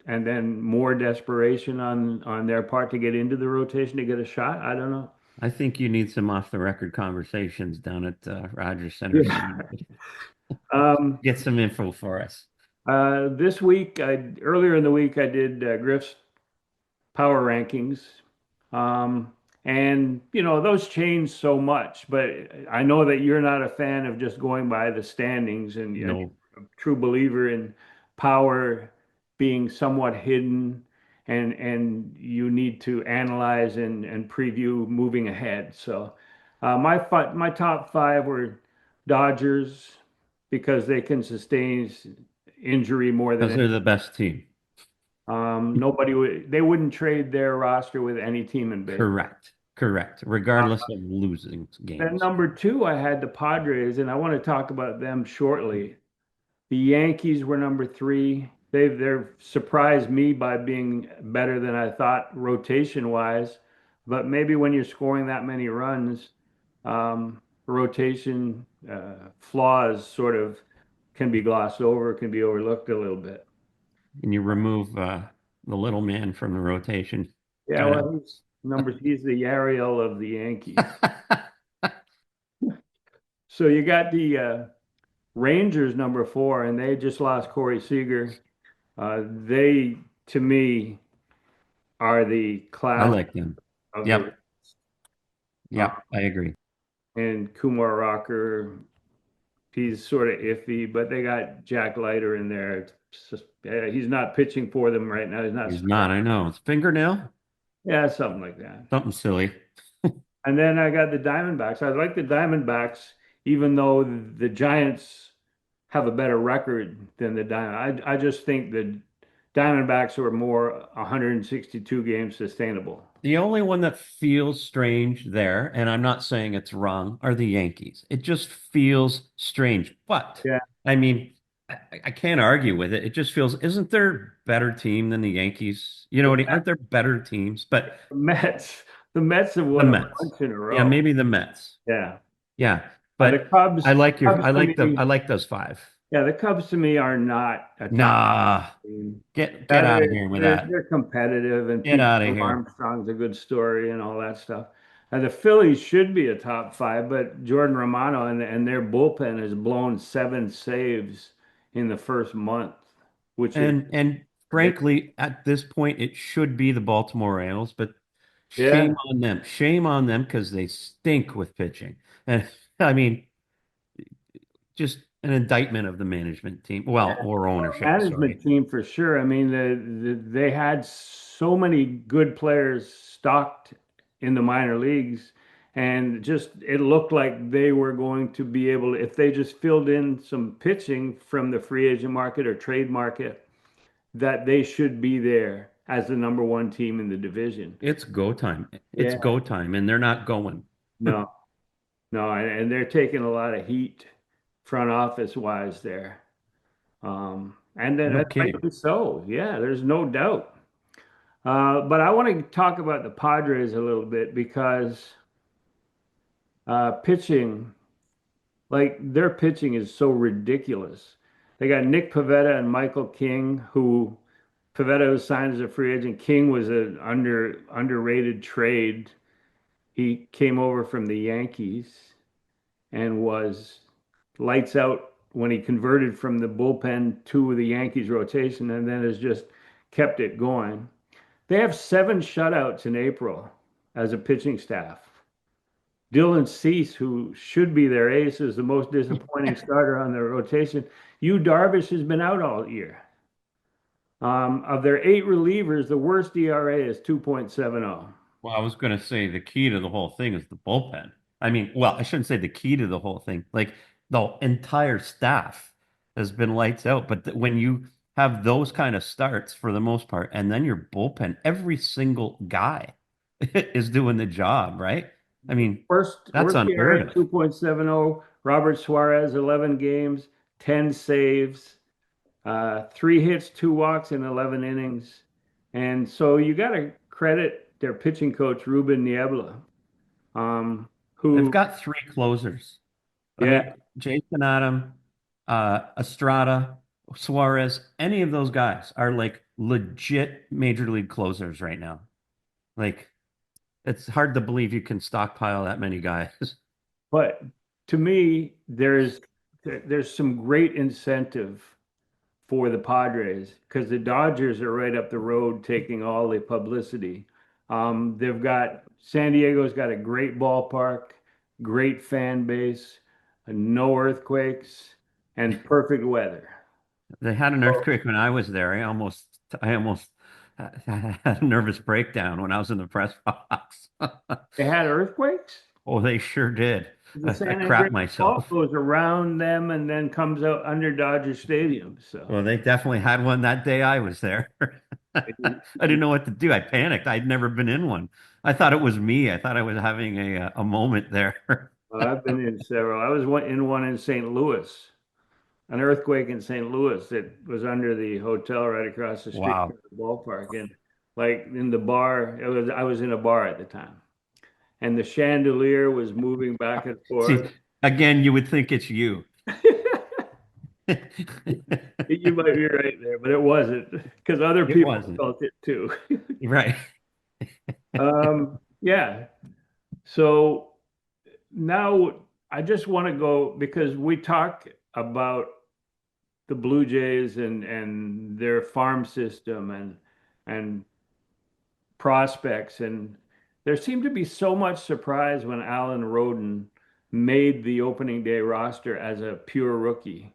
and then more desperation on their part to get into the rotation to get a shot? I don't know. I think you need some off the record conversations down at Rogers Center so Yeah. you could Um, get some info for us. this week, earlier in the week, I did Griff's power rankings. Um, and those change so much, but I know that you're not a fan of just going by the standings and you're No, a true believer in power being somewhat hidden and you need to analyze and preview moving ahead. So my top five were Dodgers because they can sustain injury more because than they're the best team. nobody would, they wouldn't trade their roster with any team in baseball. Correct. Correct. Regardless of losing Then games. number two, I had the Padres, and I want to talk about them shortly. The Yankees were number three. They've surprised me by being better than I thought rotation wise. But maybe when you're scoring that many runs, rotation flaws sort of can be glossed over, can be overlooked a little bit. And you remove the little man from the rotation. Yeah, Kind well, he's the Ariel of the Yankees. of. So you got the Rangers number four, and they just lost Corey Seager. They, to me, are the I class like them. of the Yep. uh, Yep. I agree. and Kumar Rocker. He's sort of iffy, but they got Jack Leiter in there. He's not pitching for them right now. He's not. He's not. I know. It's fingernail. Yeah, something like that. Something silly. And then I got the Diamondbacks. I like the Diamondbacks, even though the Giants have a better record than the Diamond. I just think the Diamondbacks are more 162 games sustainable. The only one that feels strange there, and I'm not saying it's wrong, are the Yankees. It just feels strange. But Yeah, I mean, I can't argue with it. It just feels, isn't there a better team than the Yankees? You know the what? Aren't there better teams? But Mets, the Mets have the won a Mets. bunch in a Yeah, row. maybe the Mets. Yeah. Yeah. The But Cubs, Cubs I to I me, like those five. yeah, the Cubs to me are not a top Nah, team. get out of here with that. They're competitive, and Get Pete out of Crow here. Armstrong's a good story and all that stuff. And the Phillies should be a top five, but Jordan Romano and their bullpen has blown 7 saves in the first month, which is And ridiculous. frankly, at this point, it should be the Baltimore Ails, but shame Yeah, on them. Shame on them because they stink with pitching. And I mean, just an indictment of the management team. Well, or ownership, management sorry. team for sure. I mean, they had so many good players stocked in the minor leagues, and just it looked like they were going to be able to, if they just filled in some pitching from the free agent market or trade market, that they should be there as the number one team in the division. It's go time. It's Yeah, go time, and they're not going. no, no, and they're taking a lot of heat front office wise there. And then No that's kidding. rightly so. Yeah, there's no doubt. But I want to talk about the Padres a little bit because pitching, like their pitching is so ridiculous. They got Nick Pivetta and Michael King, who Pivetta was signed as a free agent. King was an underrated trade. He came over from the Yankees and was lights out when he converted from the bullpen to the Yankees rotation, and then has just kept it going. They have 7 shutouts in April as a pitching staff. Dylan Cease, who should be their ace, is the most disappointing starter on their rotation. Yu Darvish has been out all year. Of their 8 relievers, the worst ERA is 2.70. Well, I was going to say the key to the whole thing is the bullpen. I mean, well, I shouldn't say the key to the whole thing. Like the entire staff has been lights out. But when you have those kind of starts for the most part, and then your bullpen, every single guy is doing the job, right? I mean, that's Worst unheard ERA of. 2.70. Robert Suarez, 11 games, 10 saves, 3 hits, 2 walks in 11 innings. And so you got to credit their pitching coach, Ruben Niebla, They've who, got three closers. I yeah, mean, Jason Adam, Estrada, Suarez, any of those guys are like legit major league closers right now. Like, it's hard to believe you can stockpile that many guys. but to me, there's some great incentive for the Padres because the Dodgers are right up the road taking all the publicity. They've got San Diego's got a great ballpark, great fan base, no earthquakes, and perfect weather. They had an So earthquake when I was there. I almost had a nervous breakdown when I was in the press box. they had earthquakes. Oh, they sure did. The I San crapped Andreas Fault myself. goes around them and then comes out under Dodger Stadium. So Well, they definitely had one that day I was there. I didn't know what to do. I panicked. I'd never been in one. I thought it was me. I thought I was having a moment there. I've been in several. I was in one in St. Louis, an earthquake in St. Louis that was under the hotel right across the street from Wow. the ballpark. And like in the bar, I was in a bar at the time, and the chandelier was moving back and See, forth. again, you would think it's you. You might be right there, but it wasn't because other It people wasn't. felt it too. Right. Yeah. So now I just want to go because we talk about the Blue Jays and their farm system and prospects, and there seemed to be so much surprise when Alan Roden made the opening day roster as a pure rookie.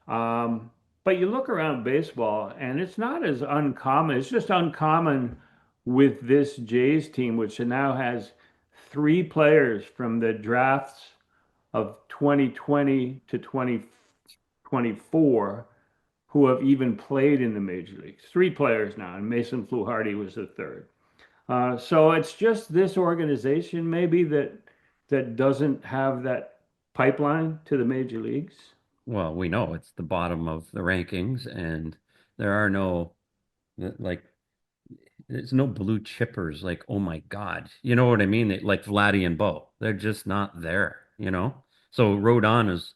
Um, but you look around baseball and it's not as uncommon. It's just uncommon with this Jays team, which now has 3 players from the drafts of 2020 to 2024 who have even played in the major leagues. 3 players now, and Mason Fluharty was the third. So it's just this organization maybe that doesn't have that pipeline to the major leagues. Well, we know it's the bottom of the rankings, and there are no like there's no blue chippers like, oh my God. You know what I mean? Like Vladdy and Bo. They're just not there, you know? So Rodon is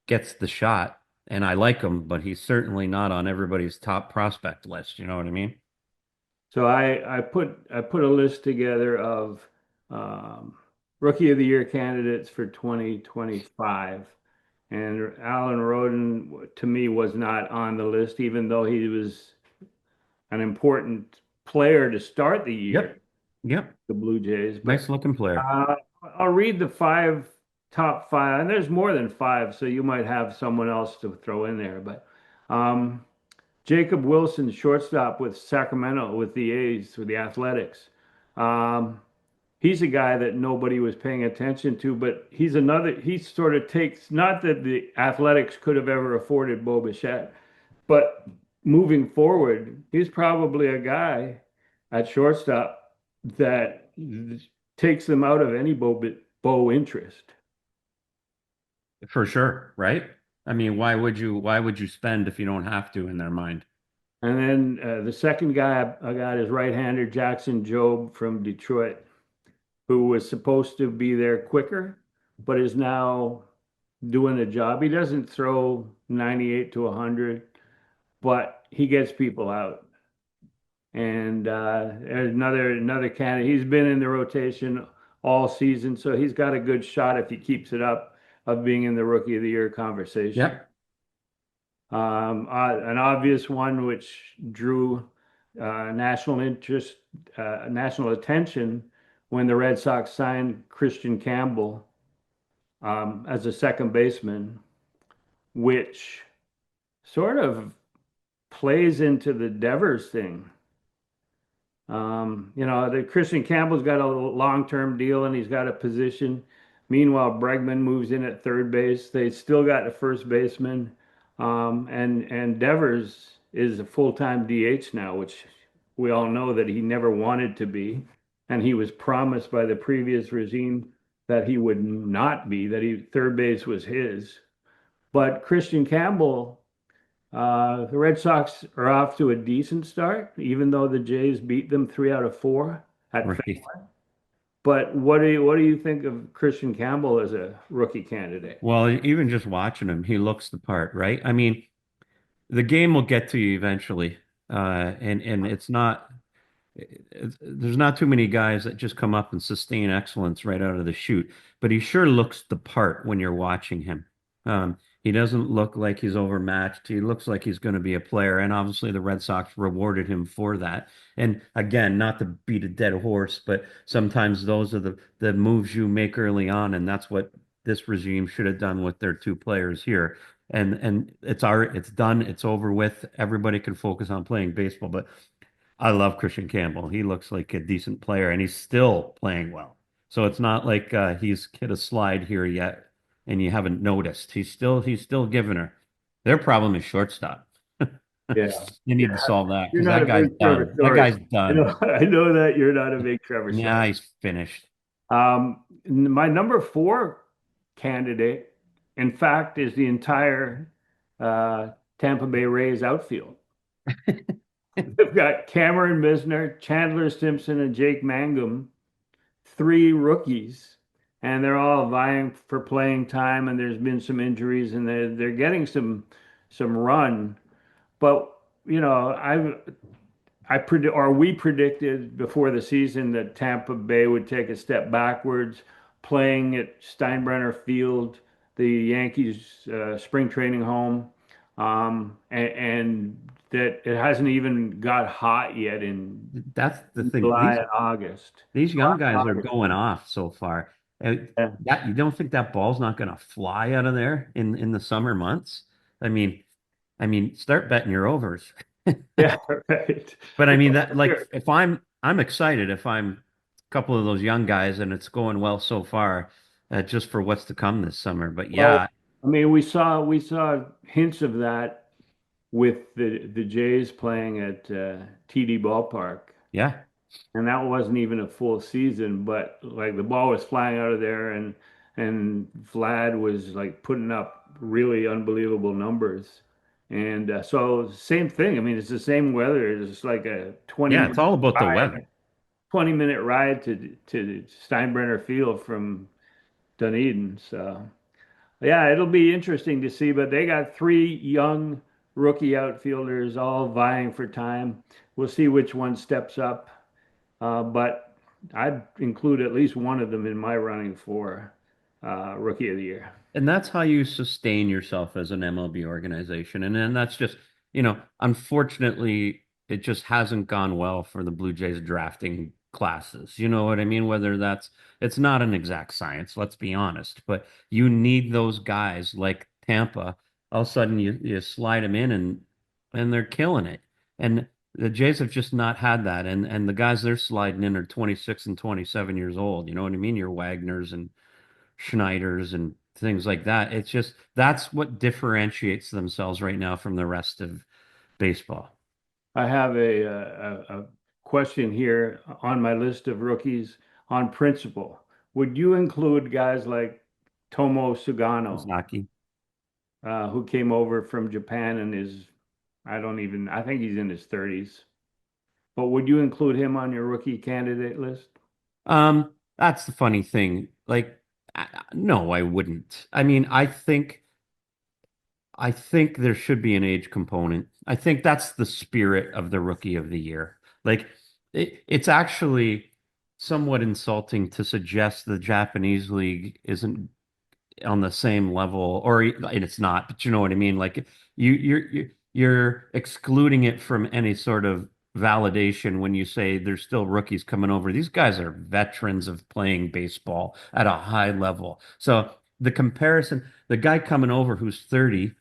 gets the shot, and I like him, but he's certainly not on everybody's top prospect list. You know what I mean? So I put a list together of um, rookie of the year candidates for 2025, and Alan Roden to me was not on the list, even though he was an important player to start the year, Yep. Yep. the Blue Jays. But Nice looking player. uh, I'll read the top five, and there's more than five, so you might have someone else to throw in there. But um, Jacob Wilson, shortstop with Sacramento, with the A's, with the Athletics. Um, he's a guy that nobody was paying attention to, but he sort of takes, not that the Athletics could have ever afforded Bo Bichette, but moving forward, he's probably a guy at shortstop that takes them out of any Bo interest. For sure, right? I mean, why would you spend if you don't have to in their mind? And then the second guy I got is right-hander Jackson Jobe from Detroit, who was supposed to be there quicker, but is now doing the job. He doesn't throw 98 to 100, but he gets people out. And there's another candidate. He's been in the rotation all season, so he's got a good shot if he keeps it up of being in the Rookie of the Year conversation. Yep. An obvious one which drew national interest, national attention when the Red Sox signed Christian Campbell as a second baseman, which sort of plays into the Devers thing. The Christian Campbell's got a long-term deal and he's got a position. Meanwhile, Bregman moves in at third base. They still got a first baseman. And Devers is a full-time DH now, which we all know that he never wanted to be. And he was promised by the previous regime that he would not be, that third base was his. But Christian Campbell, the Red Sox are off to a decent start, even though the Jays beat them 3 out of 4 at Right. Fenway. But what do you think of Christian Campbell as a rookie candidate? Well, even just watching him, he looks the part, right? I mean, the game will get to you eventually. And there's not too many guys that just come up and sustain excellence right out of the chute, but he sure looks the part when you're watching him. He doesn't look like he's overmatched. He looks like he's going to be a player, and obviously the Red Sox rewarded him for that. And again, not to beat a dead horse, but sometimes those are the moves you make early on, and that's what this regime should have done with their two players here. And it's done, it's over with. Everybody can focus on playing baseball, but I love Christian Campbell. He looks like a decent player and he's still playing well. So it's not like he's hit a slide here yet and you haven't noticed. He's still giving her. Their problem is shortstop. Yeah, You yeah. need to solve that You're because not a that guy's big Trevor done. That Story. guy's I done. know, I know that you're not a big Trevor Yeah, Story. he's finished. My number four candidate, in fact, is the entire uh, Tampa Bay Rays outfield. They've got Cameron Misner, Chandler Simpson, and Jake Mangum, three rookies, and they're all vying for playing time. And there's been some injuries, and they're getting some run. But we predicted before the season that Tampa Bay would take a step backwards, playing at Steinbrenner Field, the Yankees' spring training home, and that it hasn't even got hot yet in That's the thing. July These and August. these young guys are August. going off so far. Yeah, That you don't think that ball's not going to fly out of there in the summer months? I mean, start betting your overs. yeah, right. But I mean Well, that like here, if I'm excited if I'm a couple of those young guys and it's going well so far, just for what's to come this summer. But well, yeah, I mean, we saw hints of that with the Jays playing at TD Ballpark. yeah, And that wasn't even a full season, but like the ball was flying out of there, and Vlad was like putting up really unbelievable numbers. And so same thing. I mean, it's the same weather. It's like a 20 yeah, it's minute all about the ride, weather. 20-minute ride to Steinbrenner Field from Dunedin. So yeah, it'll be interesting to see. But they got three young rookie outfielders all vying for time. We'll see which one steps up. But I'd include at least one of them in my running for Rookie of the Year. And that's how you sustain yourself as an MLB organization. And then that's just, unfortunately, it just hasn't gone well for the Blue Jays drafting classes. You know what I mean? It's not an exact science, let's be honest, but you need those guys like Tampa. All of a sudden you slide them in and they're killing it. And the Jays have just not had that. And the guys they're sliding in are 26 and 27 years old. You know what I mean? Your Wagners and Schneiders and things like that. It's just that's what differentiates themselves right now from the rest of baseball. I have a question here on my list of rookies on principle. Would you include guys like Tomo Sugano, Ozaki. who came over from Japan and I think he's in his 30s. But would you include him on your rookie candidate list? That's the funny thing. Like, no, I wouldn't. I mean, I think there should be an age component. I think that's the spirit of the rookie of the year. Like, it's actually somewhat insulting to suggest the Japanese league isn't on the same level, and it's not, but you know what I mean? Like you're excluding it from any sort of validation when you say there's still rookies coming over. These guys are veterans of playing baseball at a high level. So the comparison, the guy coming over who's 30,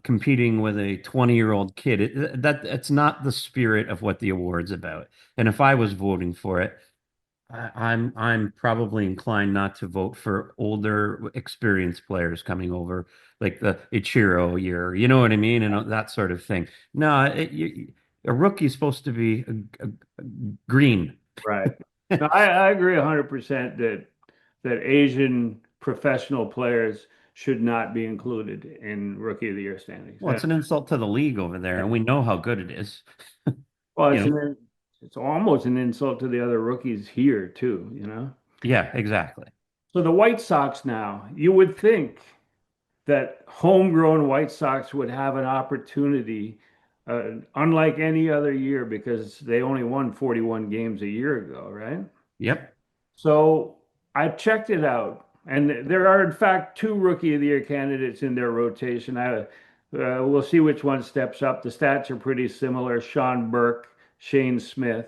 competing with a 20-year-old kid, it's not the spirit of what the award's about. And if I was voting for it, I'm probably inclined not to vote for older, experienced players coming over, like the Ichiro year. You know what I mean, and that sort of thing. No, a rookie's supposed to be a green. Right. No, I agree 100% that Asian professional players should not be included in Rookie of the Year standings. Well, it's an insult to the league over there, and we know how good it is. Well, You know, it's almost an insult to the other rookies here too, you know? yeah, exactly. So the White Sox now, you would think that homegrown White Sox would have an opportunity, unlike any other year, because they only won 41 games a year ago, right? Yep. So I checked it out, and there are in fact two Rookie of the Year candidates in their rotation. We'll see which one steps up. The stats are pretty similar: Sean Burke, Shane Smith.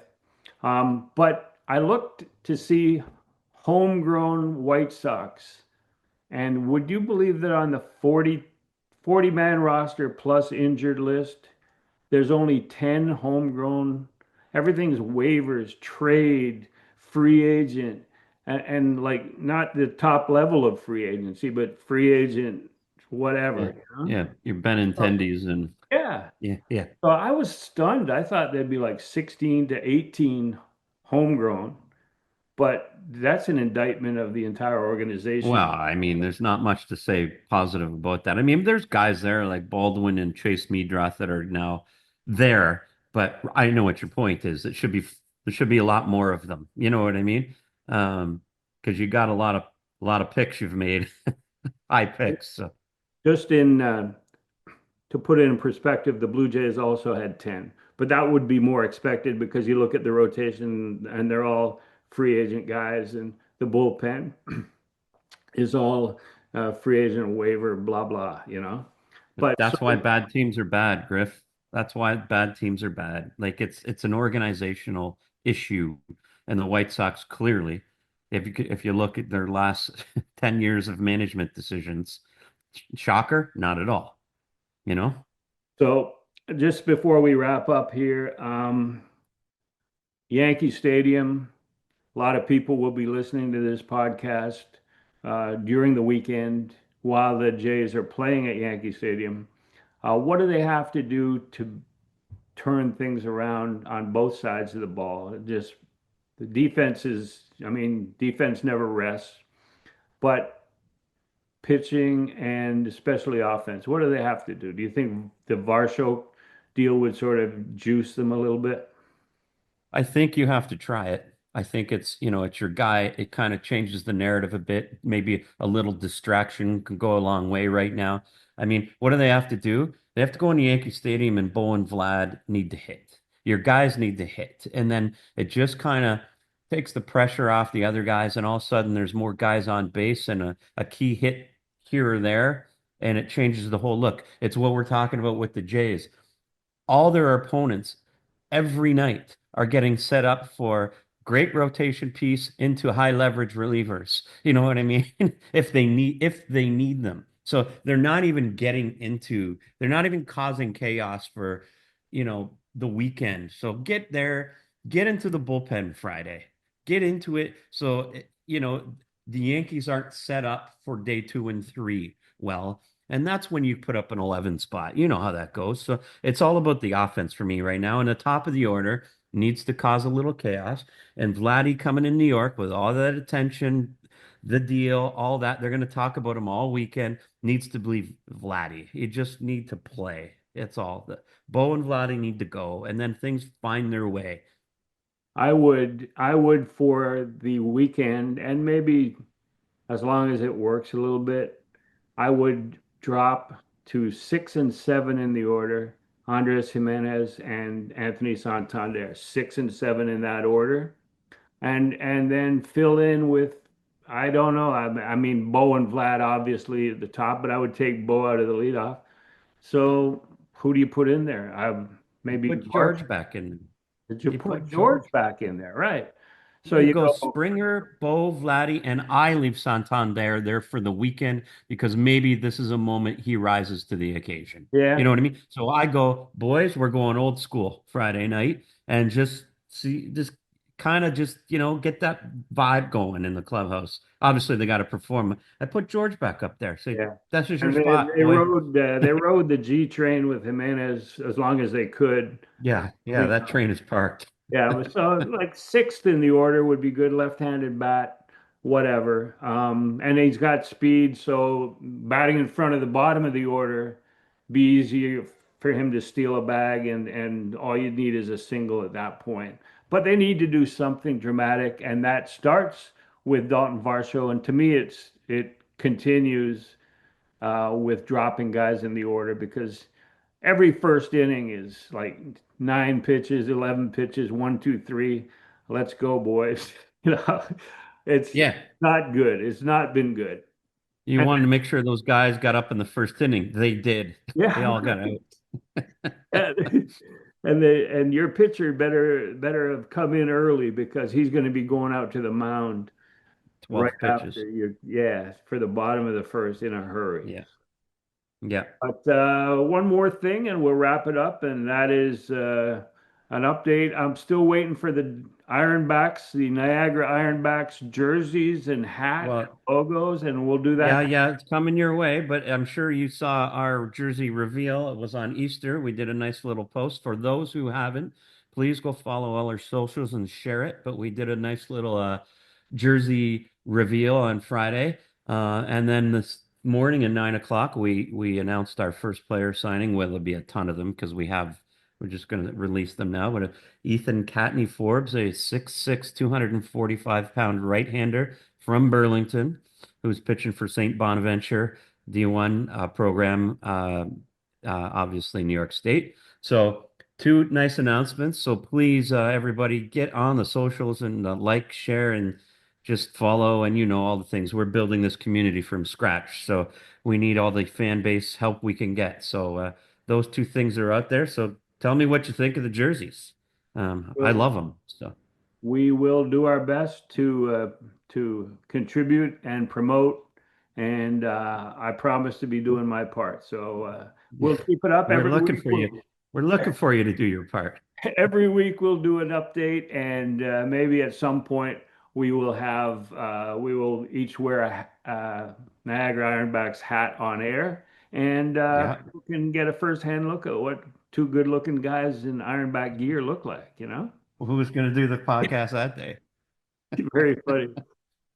But I looked to see homegrown White Sox, and would you believe that on the 40 man roster plus injured list, there's only 10 homegrown. Everything's waivers, trade, free agent, and like not the top level of free agency, but free agent, Yeah. whatever, Yeah. Your Benintendi's and Yeah. yeah, yeah. So I was stunned. I thought there'd be like 16 to 18 homegrown, but that's an indictment of the entire organization. Well, I mean, there's not much to say positive about that. I mean, there's guys there like Baldwin and Chase Meadrath that are now there, but I know what your point is. There should be a lot more of them. You know what I mean? Because you got a lot of picks you've made, high picks. So Just in to put it in perspective, the Blue Jays also had 10, but that would be more expected because you look at the rotation and they're all free agent guys, and the bullpen is all free agent waiver, blah, blah, you know. But that's why so, bad teams are bad, Griff. That's why bad teams are bad. Like it's an organizational issue, and the White Sox clearly, if you look at their last 10 years of management decisions, shocker, not at all. You know? so just before we wrap up here, Yankee Stadium, a lot of people will be listening to this podcast during the weekend while the Jays are playing at Yankee Stadium. What do they have to do to turn things around on both sides of the ball? Just the defense I mean, defense never rests, but pitching and especially offense, what do they have to do? Do you think the Varsho deal would sort of juice them a little bit? I think you have to try it. I think it's your guy. It kind of changes the narrative a bit. Maybe a little distraction can go a long way right now. I mean, what do they have to do? They have to go in the Yankee Stadium and Bo and Vlad need to hit. Your guys need to hit. And then it just kind of takes the pressure off the other guys. And all of a sudden there's more guys on base and a key hit here or there. And it changes the whole look. It's what we're talking about with the Jays. All their opponents every night are getting set up for great rotation piece into high leverage relievers. You know what I mean? If they need them. So they're not even causing chaos for, the weekend. So get there, get into the bullpen Friday. Get into it so the Yankees aren't set up for day 2 and 3 well. And that's when you put up an 11 spot. You know how that goes. So it's all about the offense for me right now. And the top of the order needs to cause a little chaos. And Vladdy coming in New York with all that attention, the deal, all that. They're going to talk about him all weekend. Needs to believe Vladdy. You just need to play. It's all. Bo and Vladdy need to go, and then things find their way. I would for the weekend, and maybe as long as it works a little bit, I would drop to 6 and 7 in the order. Andres Jimenez and Anthony Santander, 6 and 7 in that order, and then fill in with, I don't know. I mean, Bo and Vlad obviously at the top, but I would take Bo out of the leadoff. So who do you put in there? You Maybe put Varsho. George back in. Did you You put put George George. back in there? Right. So You you go go, Springer, Bo, Vladdy, and I leave Santander there for the weekend because maybe this is a moment he rises to the occasion. You yeah, know what I mean? So I go, boys, we're going old school Friday night and just kind of get that vibe going in the clubhouse. Obviously, they got to perform. I put George back up there. So yeah. that's just your And they, spot, they boy. rode uh, they rode the G train with Jimenez as long as they could. Yeah, yeah, that train is parked. Yeah, so like sixth in the order would be good, left-handed bat, whatever. And he's got speed, so batting in front of the bottom of the order be easy for him to steal a bag, and all you need is a single at that point. But they need to do something dramatic, and that starts with Daulton Varsho, and to me, it continues with dropping guys in the order because every first inning is like 9 pitches, 11 pitches, 1, 2, 3. Let's go, boys. You know, it's Yeah, not good. It's not been good. you And wanted to make sure those guys got up in the first inning. They did. They yeah, all got right. out. And your pitcher better have come in early because he's going to be going out to the mound right 12 after pitches. you, yeah, for the bottom of the first in a hurry. Yeah. Yeah. But one more thing, and we'll wrap it up, and that is an update. I'm still waiting for the Ironbacks, the Niagara Ironbacks jerseys and hat and Well, logos, and we'll do that. yeah, it's coming your way, but I'm sure you saw our jersey reveal. It was on Easter. We did a nice little post. For those who haven't, please go follow all our socials and share it. But we did a nice little jersey reveal on Friday. And then this morning at 9 o'clock, we announced our first player signing. Well, there'll be a ton of them because we're just going to release them now. But Ethan Catney Forbes, a 6'6", 245-pound right-hander from Burlington, who's pitching for St. Bonaventure D1 program, obviously New York State. So two nice announcements. So please, everybody, get on the socials and like, share, and just follow, and all the things. We're building this community from scratch, so we need all the fan base help we can get. So those two things are out there. So tell me what you think of the jerseys. I Well, love them. So we will do our best to contribute and promote, and I promise to be doing my part. So yeah, we'll keep it up we're every looking week. for you. We're looking for you to do your part. Every week we'll do an update, and maybe at some point we will each wear a Niagara Ironbacks hat on air, and Yeah. you can get a first-hand look at what two good-looking guys in Ironback gear look like. Who's going to do the podcast that day? Very funny.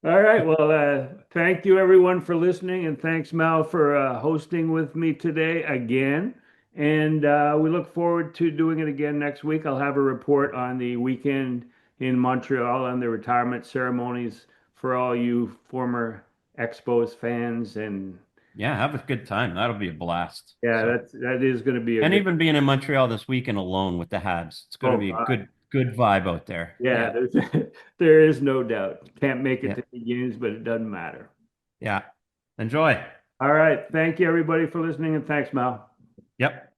All right. Well, thank you everyone for listening, and thanks Mal for hosting with me today again. And we look forward to doing it again next week. I'll have a report on the weekend in Montreal and the retirement ceremonies for all you former Expos fans. And Yeah, have a good time. That'll be a blast. yeah, So, that is going to be a and good. even being in Montreal this weekend alone with the Habs, it's going to Oh be a God, good vibe out there. yeah, Yeah. there's there is no doubt. Can't make it Yeah. to the games, but it doesn't matter. Yeah. Enjoy. All right, thank you everybody for listening, and thanks, Mal. Yep.